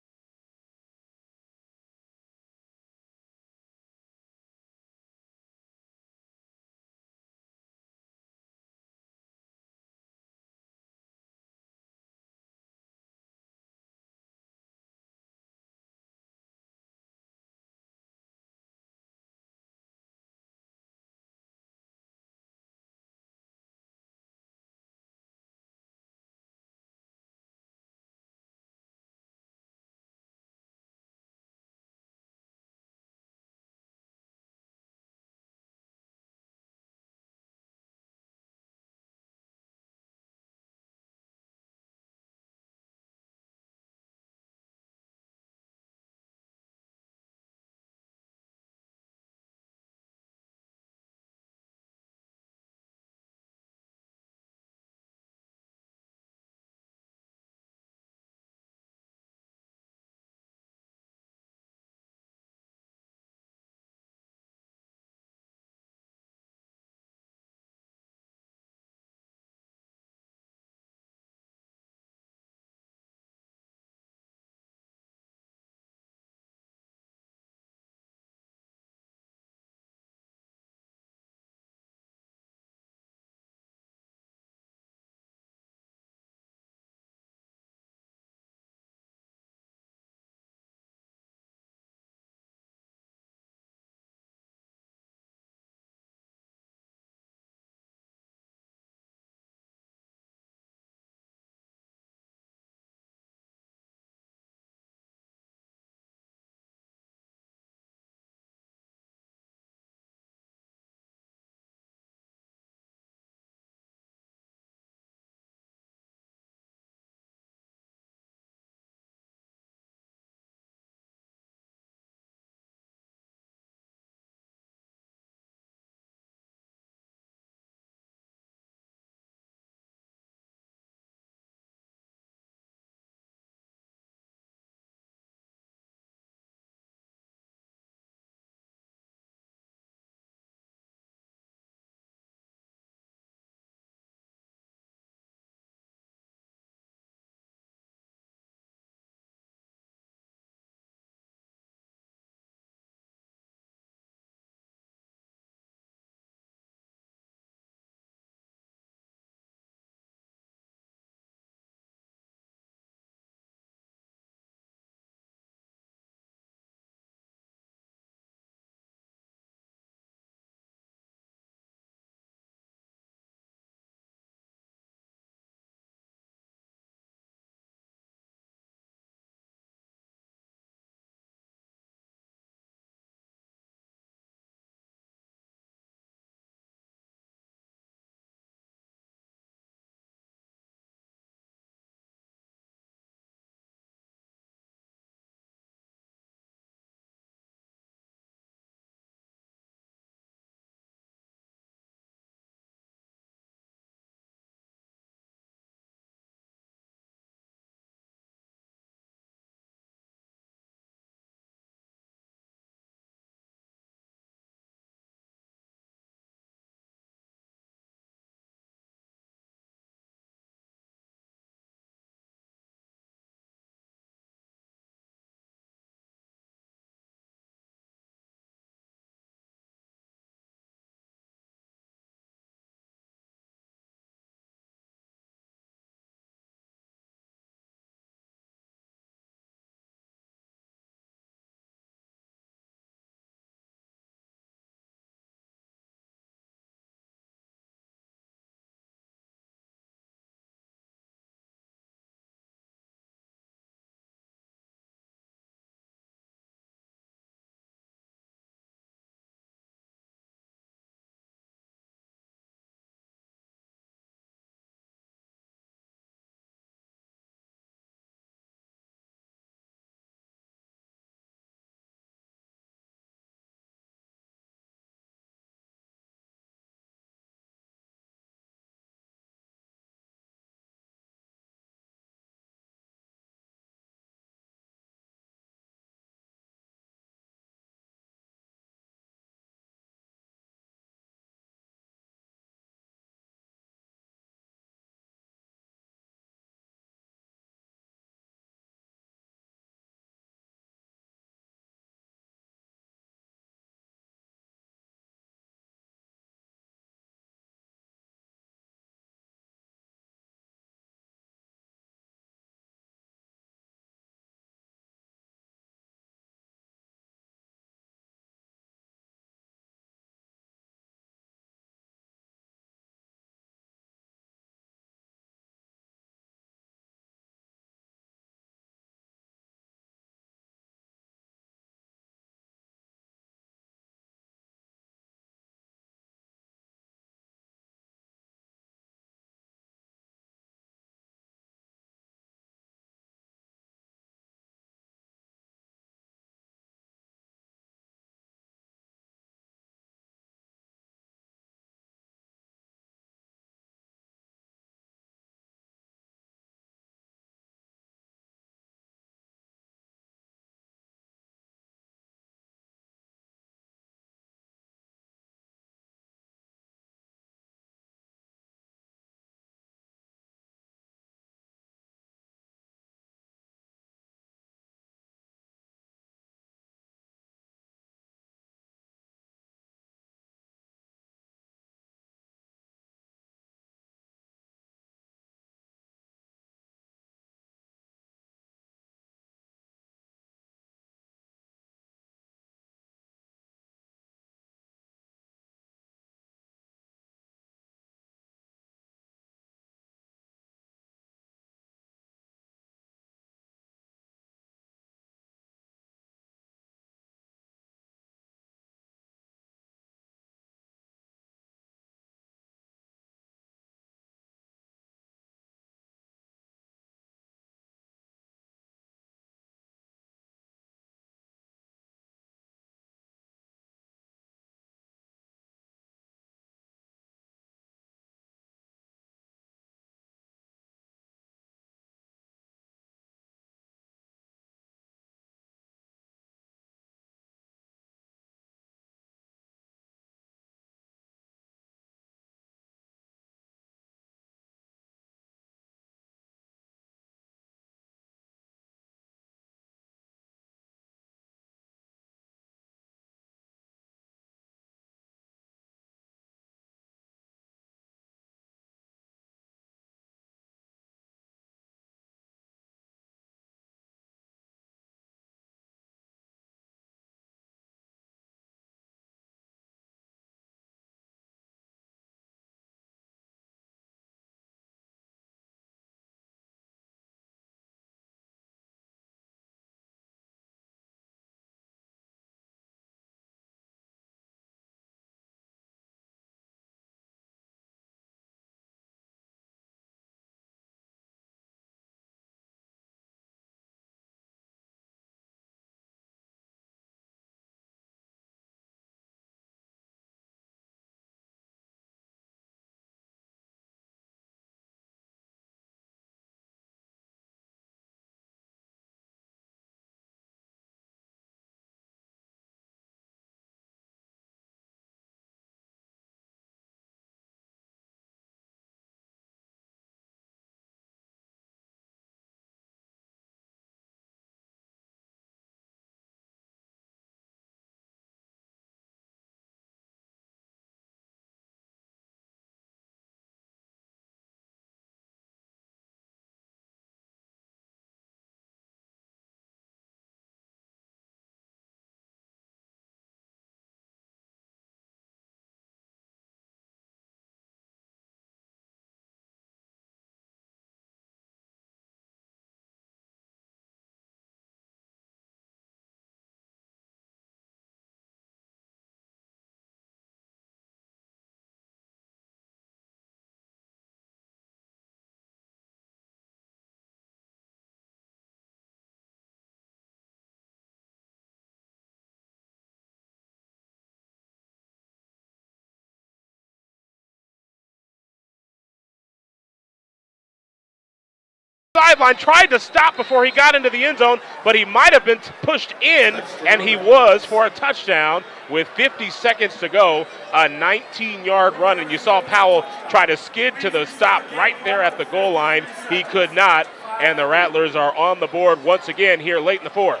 sideline, tried to stop before he got into the end zone, but he might have been pushed in, and he was for a touchdown with 50 seconds to go, a 19-yard run, and you saw Powell try to skid to the stop right there at the goal line. He could not, and the Rattlers are on the board once again here late in the fourth.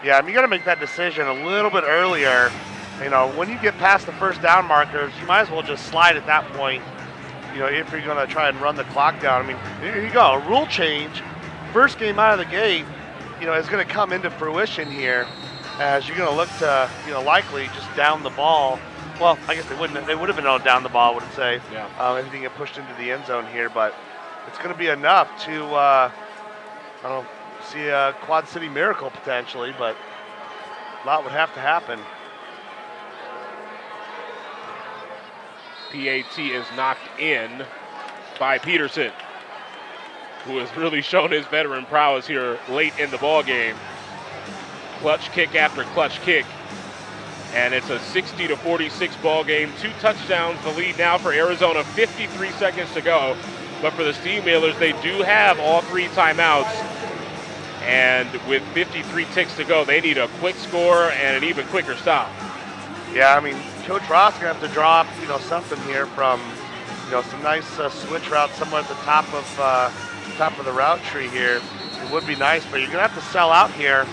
Yeah, I mean, you got to make that decision a little bit earlier. You know, when you get past the first down markers, you might as well just slide at that point, you know, if you're going to try and run the clock down. I mean, here you go, a rule change. First game out of the gate, you know, is going to come into fruition here as you're going to look to, you know, likely just down the ball. Well, I guess they would have been on down the ball, I would say, if they get pushed into the end zone here. But it's going to be enough to, I don't know, see a Quad City miracle potentially, but a lot would have to happen. PAT is knocked in by Peterson, who has really shown his veteran prowess here late in the ball game. Clutch kick after clutch kick, and it's a 60-46 ball game. 2 touchdowns, the lead now for Arizona, 53 seconds to go. But for the Steamwheelers, they do have all 3 timeouts, and with 53 ticks to go, they need a quick score and an even quicker stop. Yeah, I mean, Coach Ross gonna have to draw up, you know, something here from, you know, some nice switch routes somewhere at the top of the route tree here. It would be nice, but you're gonna have to sell out here,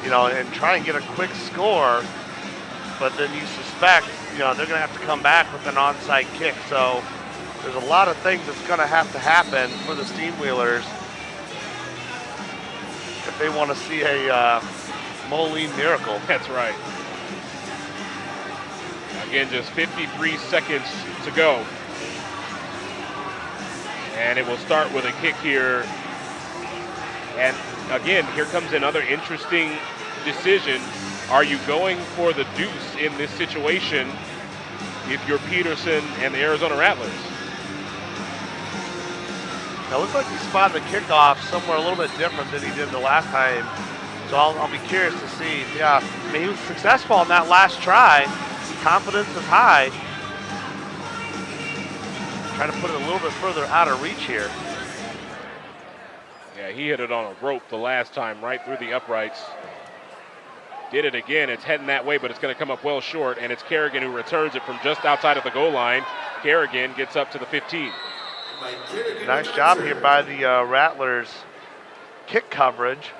you know, and try and get a quick score. But then you suspect, you know, they're gonna have to come back with an onside kick. So there's a lot of things that's gonna have to happen for the Steamwheelers if they want to see a Moline miracle. That's right. Again, just 53 seconds to go. And it will start with a kick here. And again, here comes another interesting decision. Are you going for the deuce in this situation if you're Peterson and the Arizona Rattlers? Now, it looks like he spotted the kickoff somewhere a little bit different than he did the last time. So I'll be curious to see. Yeah, I mean, he was successful on that last try. Confidence is high. Trying to put it a little bit further out of reach here. Yeah, he hit it on a rope the last time, right through the uprights. Did it again. It's heading that way, but it's going to come up well short, and it's Kerrigan who returns it from just outside of the goal line. Kerrigan gets up to the 15. Nice job here by the Rattlers. Kick coverage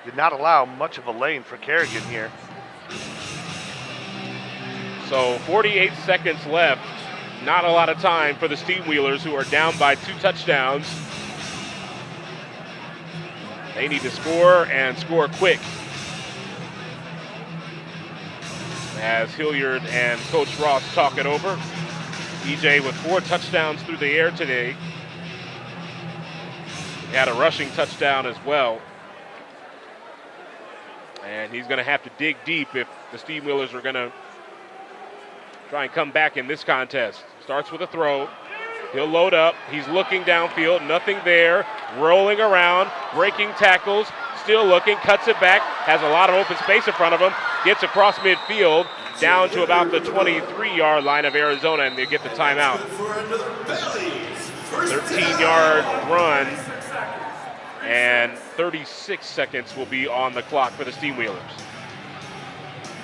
did not allow much of a lane for Kerrigan here. So 48 seconds left. Not a lot of time for the Steamwheelers, who are down by 2 touchdowns. They need to score and score quick. As Hilliard and Coach Ross talk it over. EJ with 4 touchdowns through the air today. He had a rushing touchdown as well. And he's going to have to dig deep if the Steamwheelers are going to try and come back in this contest. Starts with a throw. He'll load up. He's looking downfield. Nothing there. Rolling around. Breaking tackles. Still looking. Cuts it back. Has a lot of open space in front of him. Gets across midfield. Down to about the 23-yard line of Arizona, and they get the timeout. 13-yard run. And 36 seconds will be on the clock for the Steamwheelers.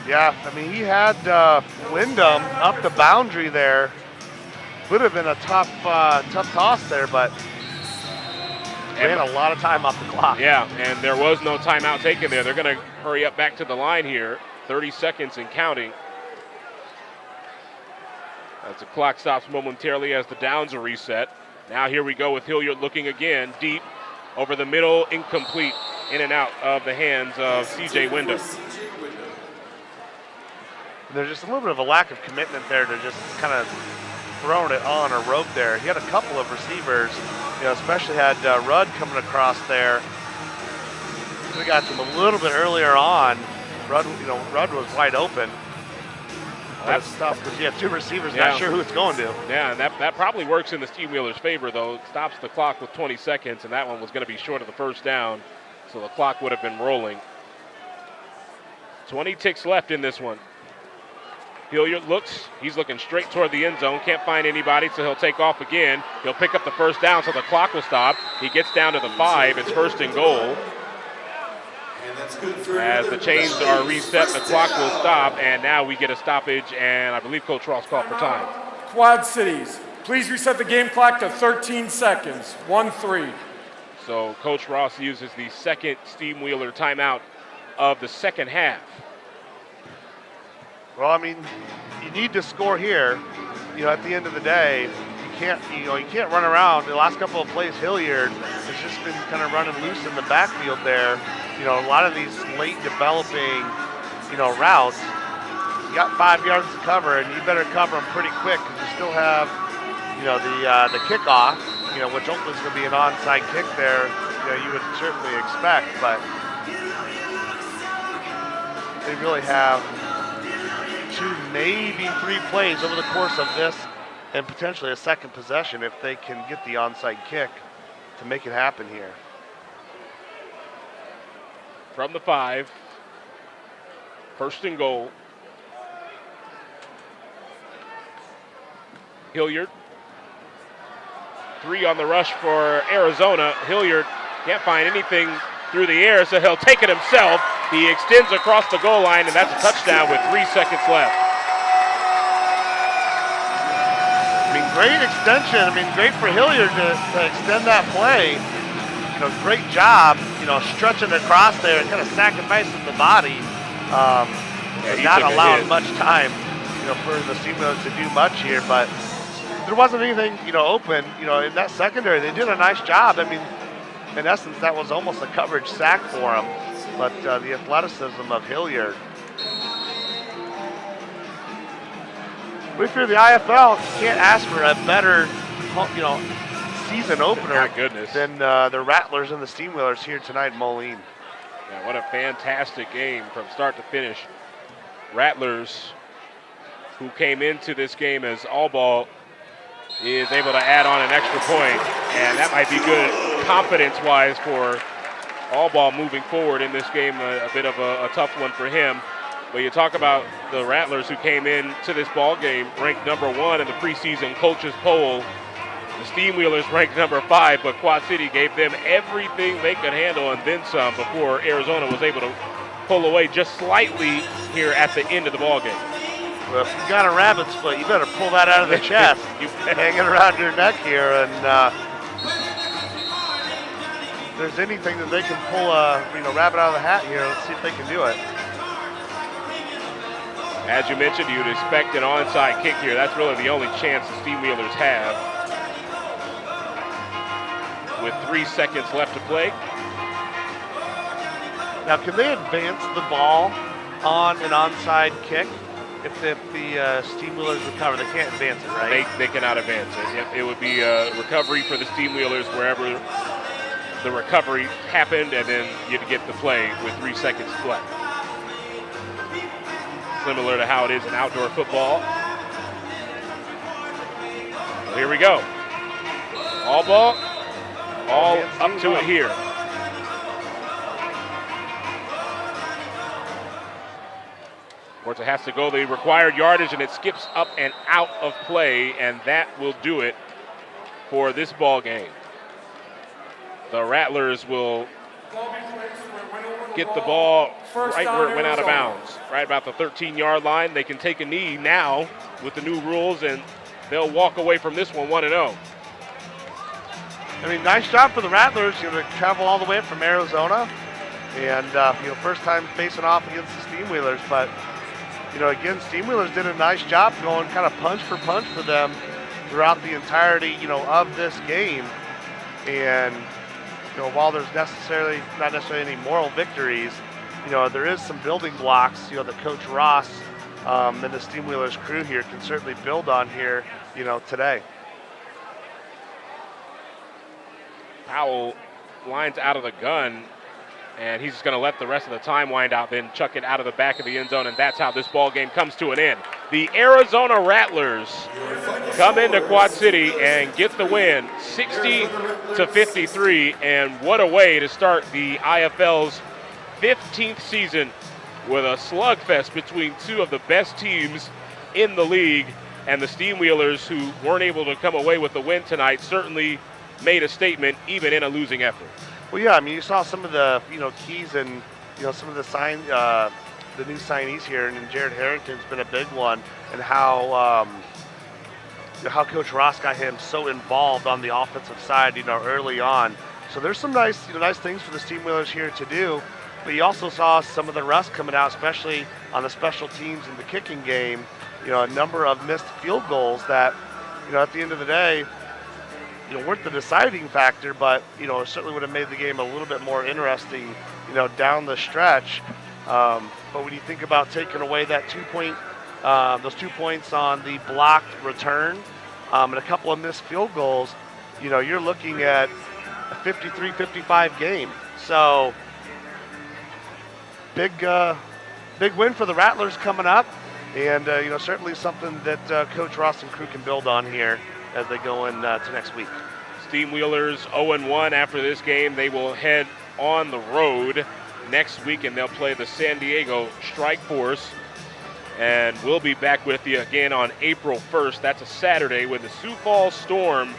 Yeah, I mean, he had Wyndham up the boundary there. Would have been a tough toss there, but ran a lot of time off the clock. Yeah, and there was no timeout taken there. They're going to hurry up back to the line here. 30 seconds and counting. As the clock stops momentarily as the downs are reset. Now here we go with Hilliard looking again, deep, over the middle, incomplete, in and out of the hands of C.J. Wyndham. There's just a little bit of a lack of commitment there to just kind of throwing it on a rope there. He had a couple of receivers, you know, especially had Rudd coming across there. We got him a little bit earlier on. Rudd was wide open. That's tough because you have 2 receivers, not sure who it's going to. Yeah, and that probably works in the Steamwheelers' favor, though. It stops the clock with 20 seconds, and that one was going to be short of the first down, so the clock would have been rolling. 20 ticks left in this one. Hilliard looks, he's looking straight toward the end zone, can't find anybody, so he'll take off again. He'll pick up the first down, so the clock will stop. He gets down to the 5, it's 1st and goal. As the chains are reset, the clock will stop, and now we get a stoppage, and I believe Coach Ross called for time. Quad Cities, please reset the game clock to 13 seconds, 1-3. So Coach Ross uses the second Steamwheeler timeout of the second half. Well, I mean, you need to score here. You know, at the end of the day, you can't run around. The last couple of plays, Hilliard has just been kind of running loose in the backfield there. You know, a lot of these late developing, routes, you got 5 yards to cover, and you better cover them pretty quick because you still have, the kickoff, which hopefully is going to be an onside kick there. You would certainly expect, but they really have 2, maybe 3 plays over the course of this and potentially a second possession if they can get the onside kick to make it happen here. From the 5, 1st and goal. Hilliard, 3 on the rush for Arizona. Hilliard can't find anything through the air, so he'll take it himself. He extends across the goal line, and that's a touchdown with 3 seconds left. I mean, great extension. I mean, great for Hilliard to extend that play. Great job, stretching across there and kind of sacrificing the body. Not allowing much time, for the Steamwheelers to do much here, but there wasn't anything, open, in that secondary. They did a nice job. I mean, in essence, that was almost a coverage sack for him, but the athleticism of Hilliard. If you're the IFL, you can't ask for a better, season opener than the Rattlers and the Steamwheelers here tonight in Moline. Yeah, what a fantastic game from start to finish. Rattlers, who came into this game as all ball, is able to add on an extra point, and that might be good confidence-wise for all ball moving forward in this game. A bit of a tough one for him. But you talk about the Rattlers who came in to this ball game ranked number 1 in the preseason coaches poll. The Steamwheelers ranked number 5, but Quad City gave them everything they could handle and then some before Arizona was able to pull away just slightly here at the end of the ball game. Well, if you got a rabbit's foot, you better pull that out of the chest. You hanging around your neck here, and if there's anything that they can pull a rabbit out of the hat here, let's see if they can do it. As you mentioned, you'd expect an onside kick here. That's really the only chance the Steamwheelers have. With 3 seconds left to play. Now, can they advance the ball on an onside kick if the Steamwheelers recover? They can't advance it, right? They cannot advance it. It would be a recovery for the Steamwheelers wherever the recovery happened, and then you'd get the play with 3 seconds left. Similar to how it is in outdoor football. Well, here we go. All ball, all up to it here. Of course, it has to go the required yardage, and it skips up and out of play, and that will do it for this ball game. The Rattlers will get the ball right where it went out of bounds, right about the 13-yard line. They can take a knee now with the new rules, and they'll walk away from this one 1-0. I mean, nice job for the Rattlers, to travel all the way from Arizona, and first time facing off against the Steamwheelers. But again, Steamwheelers did a nice job going kind of punch for them throughout the entirety, of this game. And while there's not necessarily any moral victories, there is some building blocks, that Coach Ross and the Steamwheelers crew here can certainly build on here, today. Powell lines out of the gun, and he's just going to let the rest of the time wind out, then chuck it out of the back of the end zone, and that's how this ball game comes to an end. The Arizona Rattlers come into Quad City and get the win, 60-53, and what a way to start the IFL's 15th season with a slugfest between two of the best teams in the league. And the Steamwheelers, who weren't able to come away with the win tonight, certainly made a statement even in a losing effort. Well, yeah, I mean, you saw some of the, keys and, some of the new signees here, and Jared Harrington's been a big one, and how Coach Ross got him so involved on the offensive side, early on. So there's some nice things for the Steamwheelers here to do, but you also saw some of the rust coming out, especially on the special teams in the kicking game. A number of missed field goals that, at the end of the day, weren't the deciding factor, but, it certainly would have made the game a little bit more interesting, down the stretch. But when you think about taking away that those 2 points on the blocked return and a couple of missed field goals, you're looking at a 53-55 game. So big win for the Rattlers coming up, and certainly something that Coach Ross and crew can build on here as they go into next week. Steamwheelers 0-1 after this game. They will head on the road next week, and they'll play the San Diego Strike Force. And we'll be back with you again on April 1st. That's a Saturday when the Sioux Falls Storm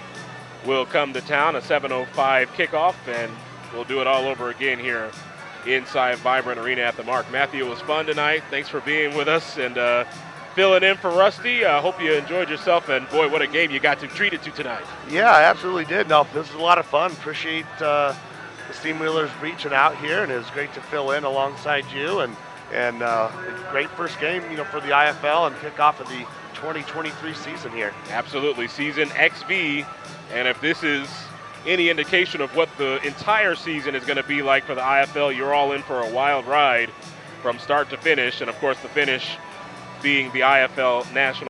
will come to town, a 7:05 kickoff, and we'll do it all over again here inside Vibrant Arena at the Mark. Matthew, it was fun tonight. Thanks for being with us and filling in for Rusty. I hope you enjoyed yourself, and boy, what a game you got to treat it to tonight. Yeah, I absolutely did. No, this was a lot of fun. Appreciate the Steamwheelers reaching out here, and it was great to fill in alongside you, and a great first game, for the IFL and kickoff of the 2023 season here. Absolutely, season XB, and if this is any indication of what the entire season is going to be like for the IFL, you're all in for a wild ride from start to finish, and of course the finish being the IFL National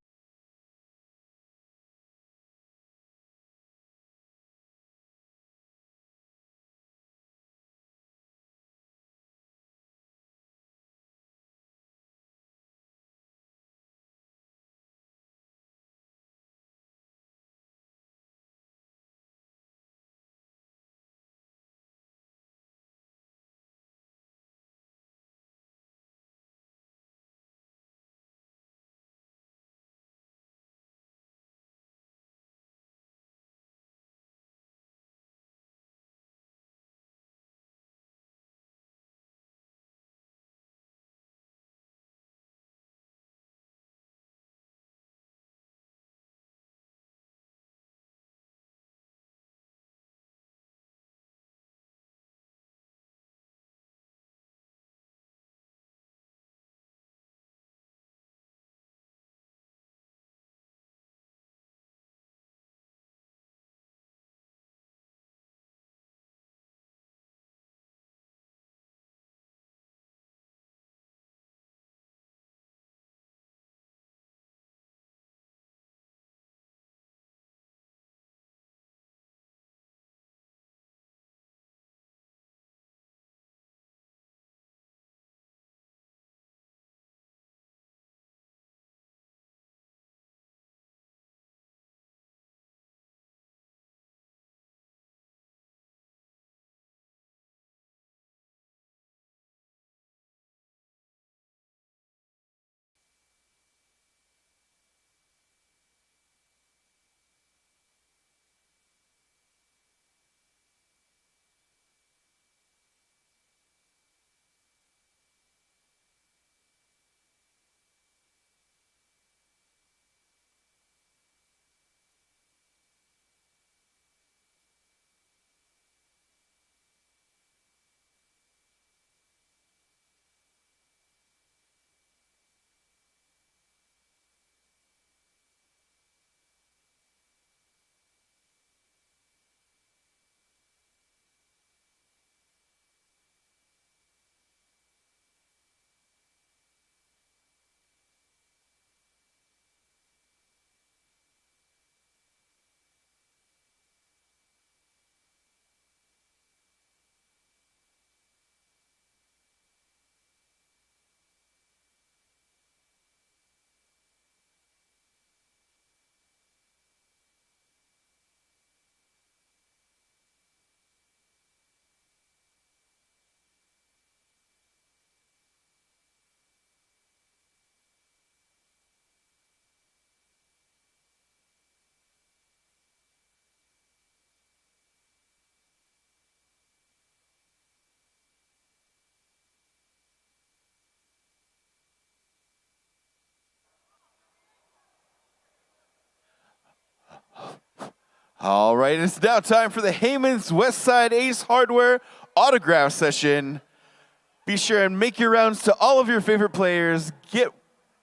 All right, it's now time for the Heyman's Westside Ace Hardware autograph session. Be sure and make your rounds to all of your favorite players, get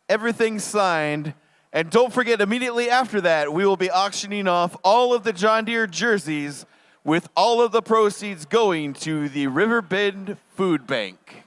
everything signed, and don't forget, immediately after that, we will be auctioning off all of the John Deere jerseys with all of the proceeds going to the Riverbend Food Bank.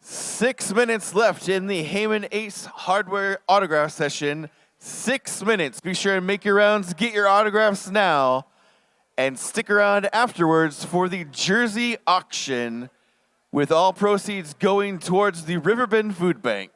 Six minutes left in the Heyman Ace Hardware autograph session. 6 minutes. Be sure and make your rounds, get your autographs now, and stick around afterwards for the jersey auction with all proceeds going towards the Riverbend Food Bank.